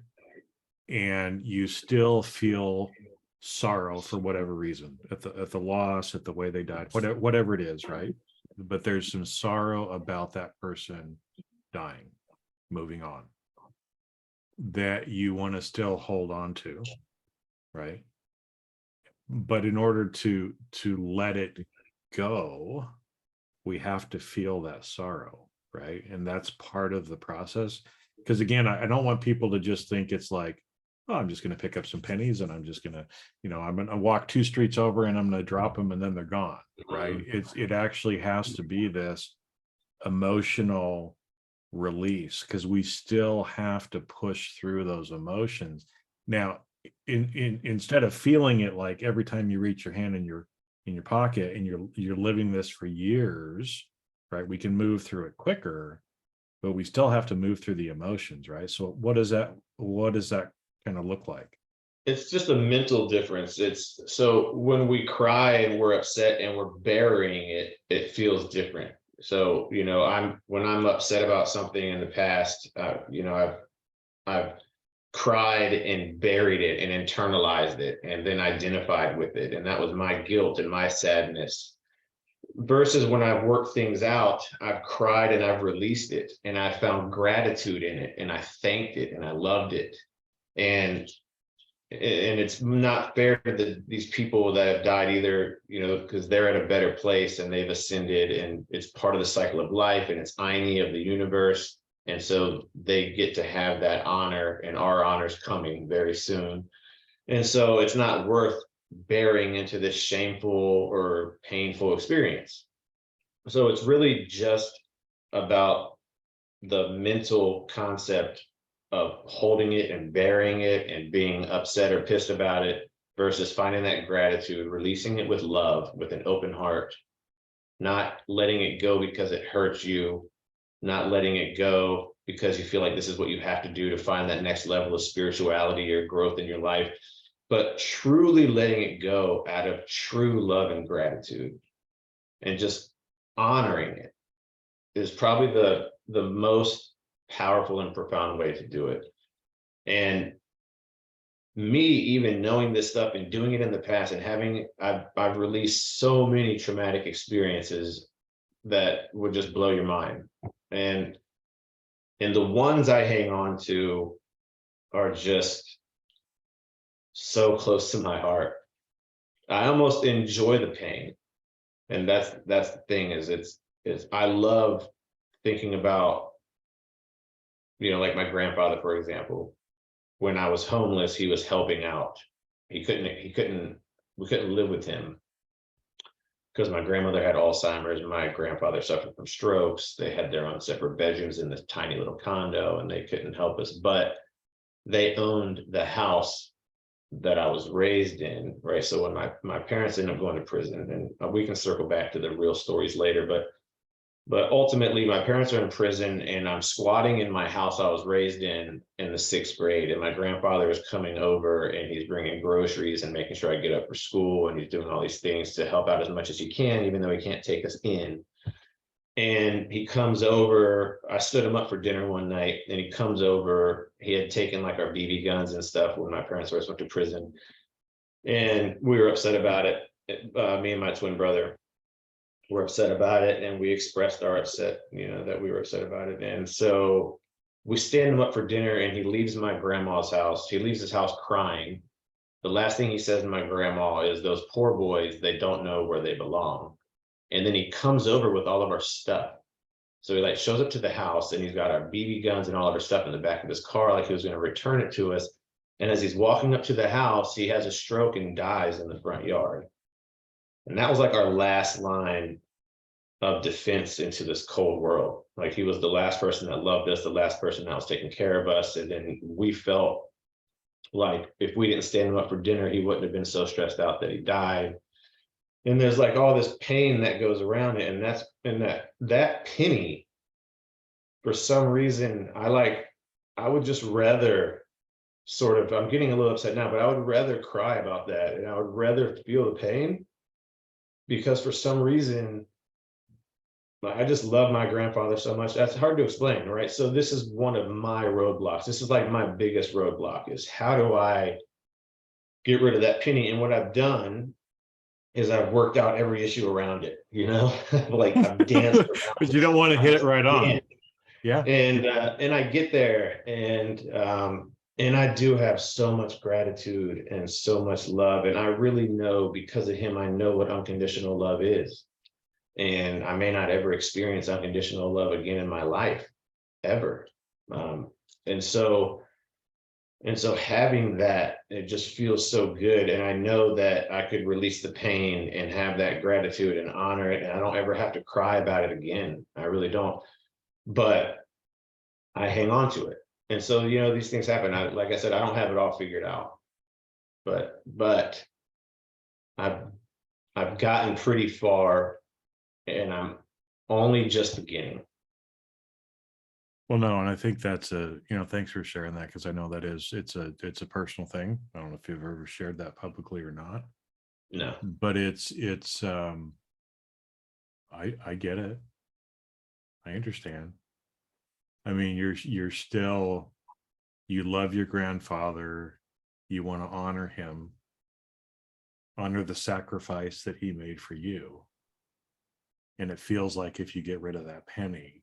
and you still feel sorrow for whatever reason at the loss, at the way they died, whatever it is, right? But there's some sorrow about that person dying, moving on, that you want to still hold on to, right? But in order to let it go, we have to feel that sorrow, right? And that's part of the process. Because again, I don't want people to just think it's like, oh, I'm just going to pick up some pennies and I'm just going to, you know, I'm going to walk 2 streets over and I'm going to drop them and then they're gone, right? It actually has to be this emotional release, because we still have to push through those emotions. Now, instead of feeling it like every time you reach your hand in your pocket and you're living this for years, right? We can move through it quicker, but we still have to move through the emotions, right? So what does that kind of look like? It's just a mental difference. It's so when we cry and we're upset and we're burying it, it feels different. So, you know, when I'm upset about something in the past, you know, I've cried and buried it and internalized it and then identified with it. And that was my guilt and my sadness. Versus when I've worked things out, I've cried and I've released it and I found gratitude in it and I thanked it and I loved it. And it's not fair to these people that have died either, you know, because they're at a better place and they've ascended and it's part of the cycle of life and it's Ini of the universe. And so they get to have that honor, and our honor's coming very soon. And so it's not worth bearing into this shameful or painful experience. So it's really just about the mental concept of holding it and burying it and being upset or pissed about it versus finding that gratitude, releasing it with love, with an open heart, not letting it go because it hurts you, not letting it go because you feel like this is what you have to do to find that next level of spirituality or growth in your life, but truly letting it go out of true love and gratitude and just honoring it is probably the most powerful and profound way to do it. And me even knowing this stuff and doing it in the past and I've released so many traumatic experiences that would just blow your mind. And the ones I hang on to are just so close to my heart. I almost enjoy the pain. And that's the thing is I love thinking about, you know, like my grandfather, for example. When I was homeless, he was helping out. We couldn't live with him because my grandmother had Alzheimer's. My grandfather suffered from strokes. They had their own separate bedrooms in this tiny little condo and they couldn't help us, but they owned the house that I was raised in, right? So when my parents ended up going to prison, and we can circle back to the real stories later, but ultimately my parents are in prison and I'm squatting in my house I was raised in the 6th grade, and my grandfather is coming over and he's bringing groceries and making sure I get up for school, and he's doing all these things to help out as much as he can, even though he can't take us in. And he comes over, I stood him up for dinner one night, and he comes over, he had taken like our BB guns and stuff when my parents first went to prison. And we were upset about it. Me and my twin brother were upset about it, and we expressed our upset, you know, that we were upset about it. And so we stand him up for dinner and he leaves my grandma's house. He leaves his house crying. The last thing he says to my grandma is, "Those poor boys, they don't know where they belong." And then he comes over with all of our stuff. So he like shows up to the house and he's got our BB guns and all of our stuff in the back of his car, like he was going to return it to us. And as he's walking up to the house, he has a stroke and dies in the front yard. And that was like our last line of defense into this cold world. Like he was the last person that loved us, the last person that was taking care of us. And then we felt like if we didn't stand him up for dinner, he wouldn't have been so stressed out that he died. And there's like all this pain that goes around it. And that penny, for some reason, I would just rather sort of, I'm getting a little upset now, but I would rather cry about that. And I would rather feel the pain, because for some reason, I just love my grandfather so much. That's hard to explain, right? So this is one of my roadblocks. This is like my biggest roadblock, is how do I get rid of that penny? And what I've done is I've worked out every issue around it, you know, like I've danced around but you don't want to hit it right on. Yeah. And I get there, and I do have so much gratitude and so much love. And I really know, because of him, I know what unconditional love is. And I may not ever experience unconditional love again in my life, ever. And so having that, it just feels so good. And I know that I could release the pain and have that gratitude and honor it. And I don't ever have to cry about it again. I really don't. But I hang on to it. And so, you know, these things happen. Like I said, I don't have it all figured out. But I've gotten pretty far, and I'm only just beginning. Well, no, and I think that's thanks for sharing that, because I know it's a personal thing. I don't know if you've ever shared that publicly or not. No. But I get it. I understand. I mean, you're still, you love your grandfather, you want to honor him, honor the sacrifice that he made for you. And it feels like if you get rid of that penny,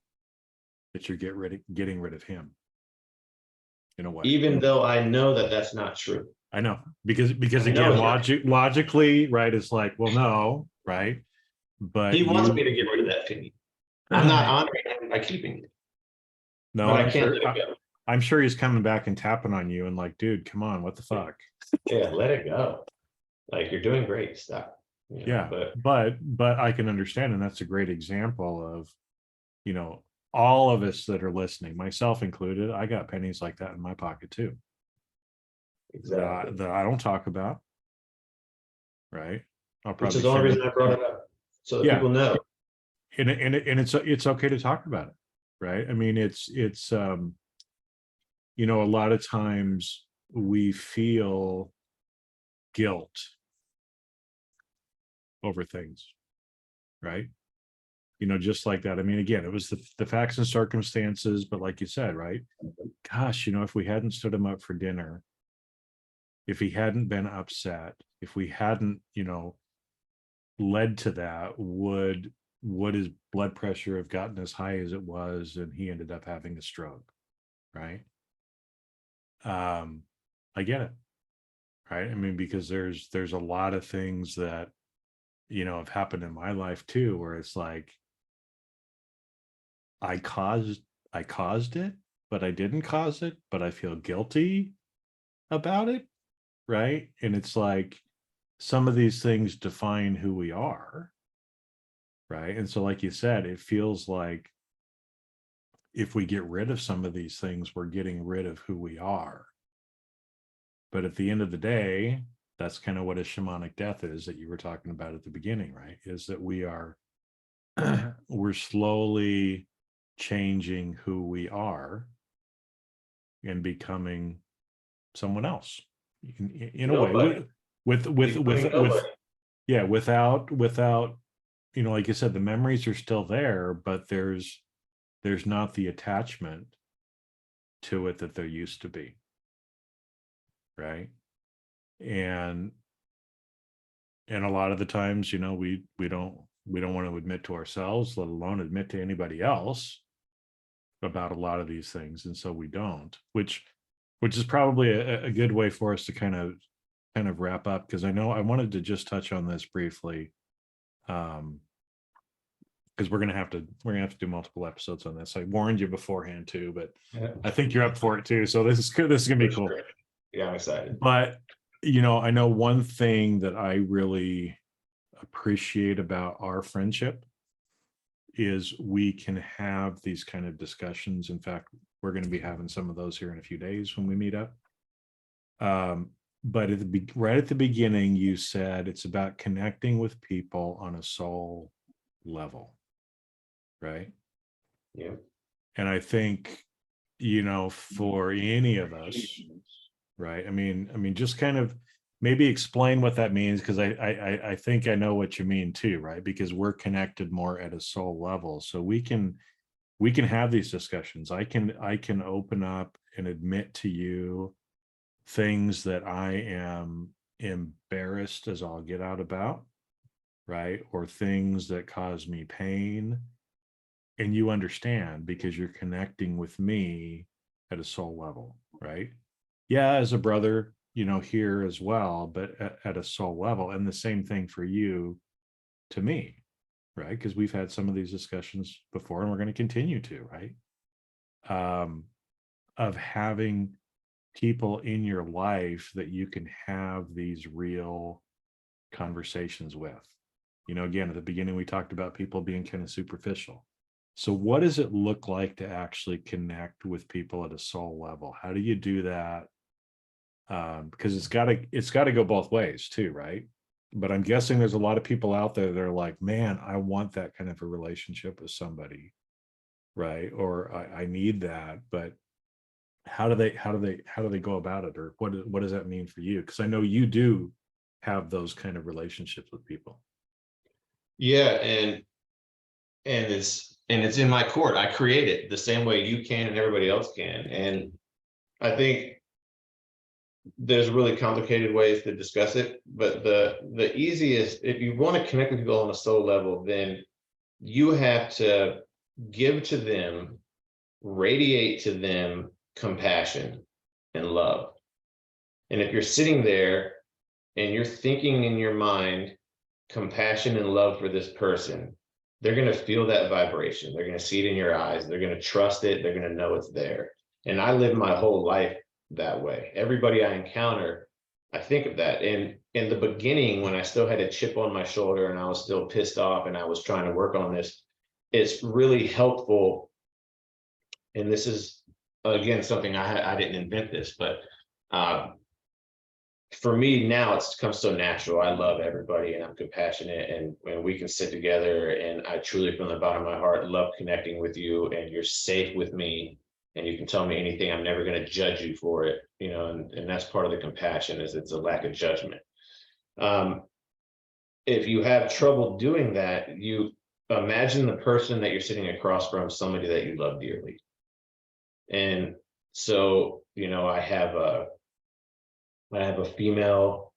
that you're getting rid of him in a way. Even though I know that that's not true. I know, because again, logically, right, it's like, well, no, right? But he wants me to get rid of that penny. I'm not honoring him by keeping it. No, but I can't let it go. I'm sure he's coming back and tapping on you and like, dude, come on, what the fuck? Yeah, let it go. Like, you're doing great. Stop. You know, yeah, but I can understand, and that's a great example of, you know, all of us that are listening, myself included. I got pennies like that in my pocket too. Exactly. That I don't talk about. Right. Which is the only reason I brought it up, so that people know. And it's okay to talk about it, right? I mean, it's you know, a lot of times we feel guilt over things, right? You know, just like that. I mean, again, it was the facts and circumstances, but like you said, right? Gosh, you know, if we hadn't stood him up for dinner, if he hadn't been upset, if we hadn't, you know, led to that, would his blood pressure have gotten as high as it was, and he ended up having a stroke, right? I get it, right? I mean, because there's a lot of things that, you know, have happened in my life too, where it's like, I caused it, but I didn't cause it, but I feel guilty about it, right? And it's like, some of these things define who we are, right? And so, like you said, it feels like if we get rid of some of these things, we're getting rid of who we are. But at the end of the day, that's kind of what a shamanic death is, that you were talking about at the beginning, right? Is that we're slowly changing who we are and becoming someone else in a way, without, you know, like you said, the memories are still there, but there's not the attachment to it that there used to be, right? And a lot of the times, you know, we don't want to admit to ourselves, let alone admit to anybody else, about a lot of these things, and so we don't, which is probably a good way for us to kind of wrap up, because I know I wanted to just touch on this briefly, because we're gonna have to do multiple episodes on this. I warned you beforehand too, but I think you're up for it too, so this is gonna be cool. Sure. Yeah, I'm excited. But you know, I know one thing that I really appreciate about our friendship is we can have these kind of discussions. In fact, we're going to be having some of those here in a few days when we meet up. But right at the beginning, you said it's about connecting with people on a soul level, right? Yeah. And I think, for any of us, right? I mean, just kind of maybe explain what that means, because I think I know what you mean too, right? Because we're connected more at a soul level, so we can have these discussions. I can open up and admit to you things that I am embarrassed as all get out about, right? Or things that cause me pain. And you understand because you're connecting with me at a soul level, right? Yeah, as a brother, here as well, but at a soul level. And the same thing for you to me, right? Because we've had some of these discussions before and we're going to continue to, right? Of having people in your life that you can have these real conversations with. Again, at the beginning, we talked about people being kind of superficial. So what does it look like to actually connect with people at a soul level? How do you do that? Because it's got to go both ways too, right? But I'm guessing there's a lot of people out there that are like, man, I want that kind of a relationship with somebody, right? Or I need that, but how do they go about it, or what does that mean for you? Because I know you do have those kind of relationships with people. Yeah, and it's in my court. I create it the same way you can and everybody else can. And I think there's really complicated ways to discuss it, but the easiest, if you want to connect with people on a soul level, then you have to give to them, radiate to them compassion and love. And if you're sitting there and you're thinking in your mind compassion and love for this person, they're going to feel that vibration. They're going to see it in your eyes. They're going to trust it. They're going to know it's there. And I live my whole life that way. Everybody I encounter, I think of that. And in the beginning, when I still had a chip on my shoulder and I was still pissed off and I was trying to work on this, it's really helpful. And this is, again, something I didn't invent this, but for me now, it's become so natural. I love everybody and I'm compassionate, and we can sit together, and I truly, from the bottom of my heart, love connecting with you, and you're safe with me and you can tell me anything. I'm never going to judge you for it, and that's part of the compassion, is it's a lack of judgment. If you have trouble doing that, you imagine the person that you're sitting across from, somebody that you love dearly. And so, I have a female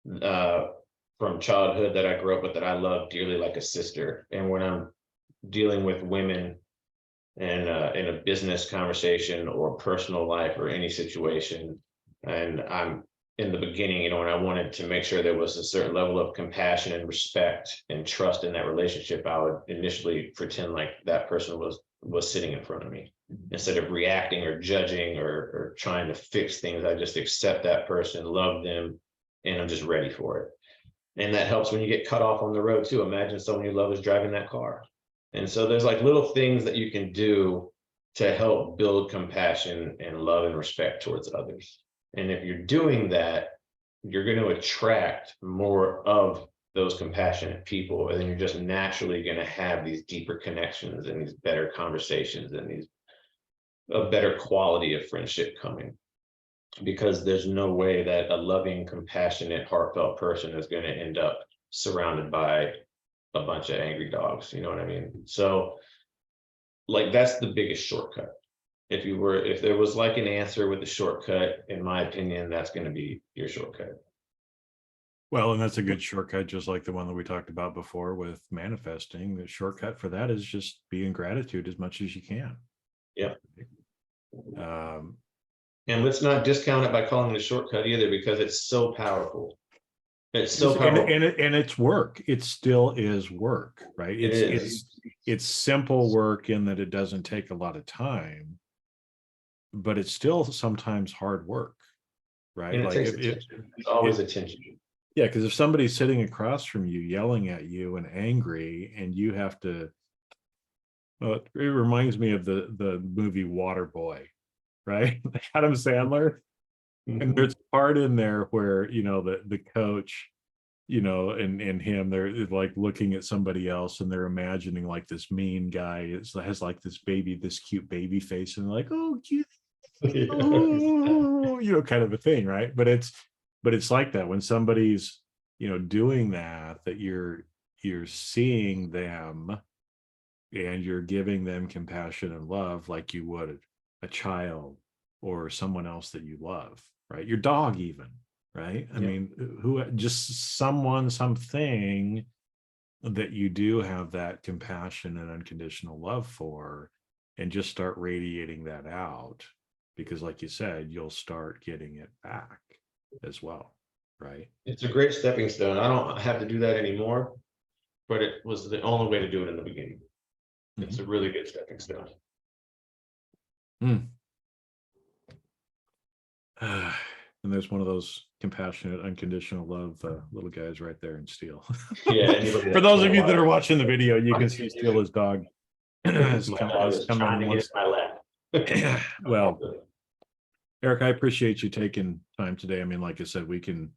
from childhood that I grew up with that I love dearly, like a sister. And when I'm dealing with women and in a business conversation or personal life or any situation, and I'm in the beginning, when I wanted to make sure there was a certain level of compassion and respect and trust in that relationship, I would initially pretend like that person was sitting in front of me. Instead of reacting or judging or trying to fix things, I just accept that person, love them, and I'm just ready for it. And that helps when you get cut off on the road too. Imagine someone you love is driving that car. And so there's like little things that you can do to help build compassion and love and respect towards others. And if you're doing that, you're going to attract more of those compassionate people, and then you're just naturally going to have these deeper connections and these better conversations and a better quality of friendship coming, because there's no way that a loving, compassionate, heartfelt person is going to end up surrounded by a bunch of angry dogs. You know what I mean? So like, that's the biggest shortcut. If there was like an answer with a shortcut, in my opinion, that's going to be your shortcut. Well, and that's a good shortcut, just like the one that we talked about before with manifesting. The shortcut for that is just be in gratitude as much as you can. Yeah. And let's not discount it by calling it a shortcut either, because it's so powerful. It's so powerful. And it's work. It still is work, right? It's simple work in that it doesn't take a lot of time, but it's still sometimes hard work, right? And like it's always attention. Yeah, because if somebody's sitting across from you yelling at you and angry, and you have to Well, it reminds me of the movie Waterboy, right? Adam Sandler. And there's a part in there where, you know, the coach, you know, and him, they're like looking at somebody else and they're imagining like this mean guy has like this cute baby face and like, oh, cute, oh, you know, kind of a thing, right? But it's like that when somebody's, you know, doing that you're seeing them and you're giving them compassion and love like you would a child or someone else that you love, right? Your dog even, right? I Yeah. mean, who just someone, something that you do have that compassion and unconditional love for, and just start radiating that out, because like you said, you'll start getting it back as well, right? It's a great stepping stone. I don't have to do that anymore, but it was the only way to do it in the beginning. It's a really good stepping stone. Mm. And there's one of those compassionate, unconditional love little guys right there in Steel. Yeah, anybody For that those of can't you that are watch watching the video, you can see Steel, his dog, has my dog is trying to get in once. my lap. Well, Eric, I appreciate you taking time today. I mean, like I said, we can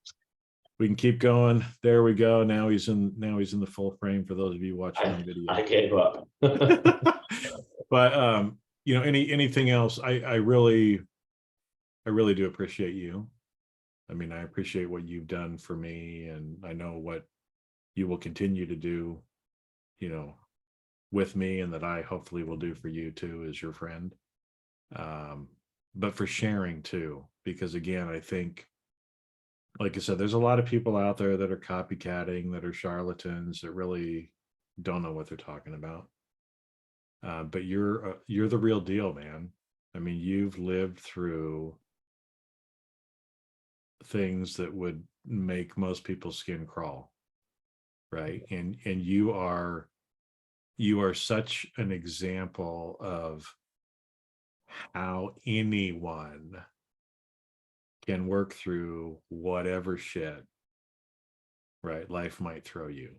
keep going. There we go. Now he's in the full frame for those of you watching on video. I gave up. But you know, anything else, I really do appreciate you. I mean, I appreciate what you've done for me, and I know what you will continue to do, you know, with me, and that I hopefully will do for you too as your friend. But for sharing too, because again, I think, like I said, there's a lot of people out there that are copycatting, that are charlatans, that really don't know what they're talking about. But you're the real deal, man. I mean, you've lived through things that would make most people's skin crawl, right? And you are such an example of how anyone can work through whatever shit, right, life might throw you.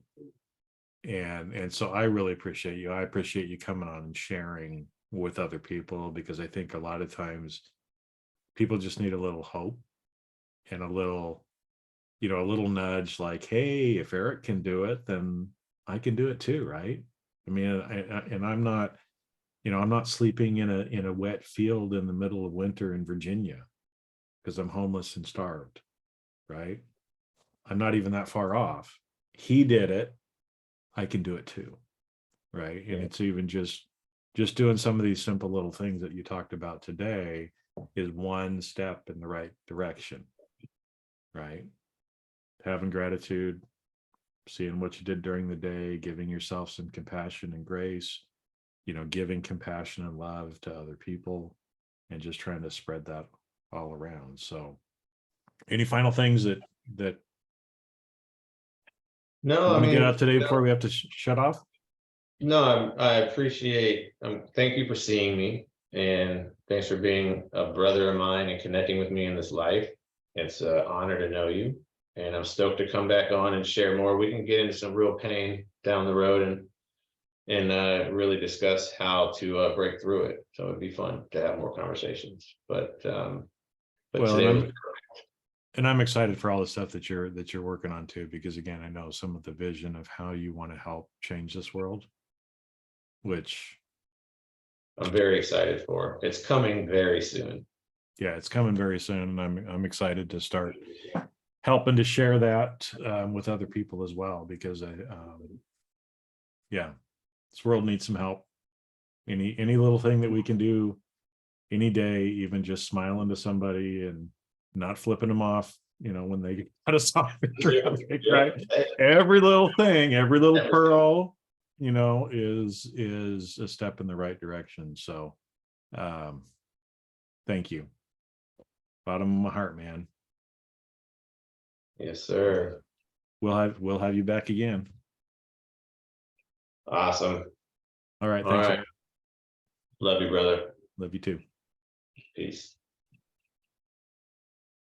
And so I really appreciate you. I appreciate you coming on and sharing with other people, because I think a lot of times people just need a little hope and a little, you know, a little nudge, like, hey, if Eric can do it, then I can do it too, right? I mean, and I'm not, you know, I'm not sleeping in a wet field in the middle of winter in Virginia because I'm homeless and starved, right? I'm not even that far off. He did it. I can do it too, right? And it's even just doing some of these simple little things that you talked about today is one step in the right direction, right? Having gratitude, seeing what you did during the day, giving yourself some compassion and grace, you know, giving compassion and love to other people, and just trying to spread that all around. So any final things that No, you I want to get mean, out today before we have to shut off? no, I appreciate, thank you for seeing me, and thanks for being a brother of mine and connecting with me in this life. It's an honor to know you, and I'm stoked to come back on and share more. We can get into some real pain down the road and really discuss how to break through it. So it'd be fun to have more conversations. But Well, today was and I'm excited for all the stuff that you're working on too, because again, I know some of the vision of how you want to help change this world, which, I'm very excited for. It's coming very soon. yeah, it's coming very soon, and I'm excited to start helping to share that with other people as well, because yeah, this world needs some help. Any little thing that we can do any day, even just smiling to somebody and not flipping them off, you know, when they cut us off in traffic, right? Every little thing, every little pearl, you know, is a step in the right direction. So thank you. Bottom of my heart, man. Yes, sir. We'll have you back again. Awesome. All right. All Thanks. right. Love you, brother. Love you too. Peace.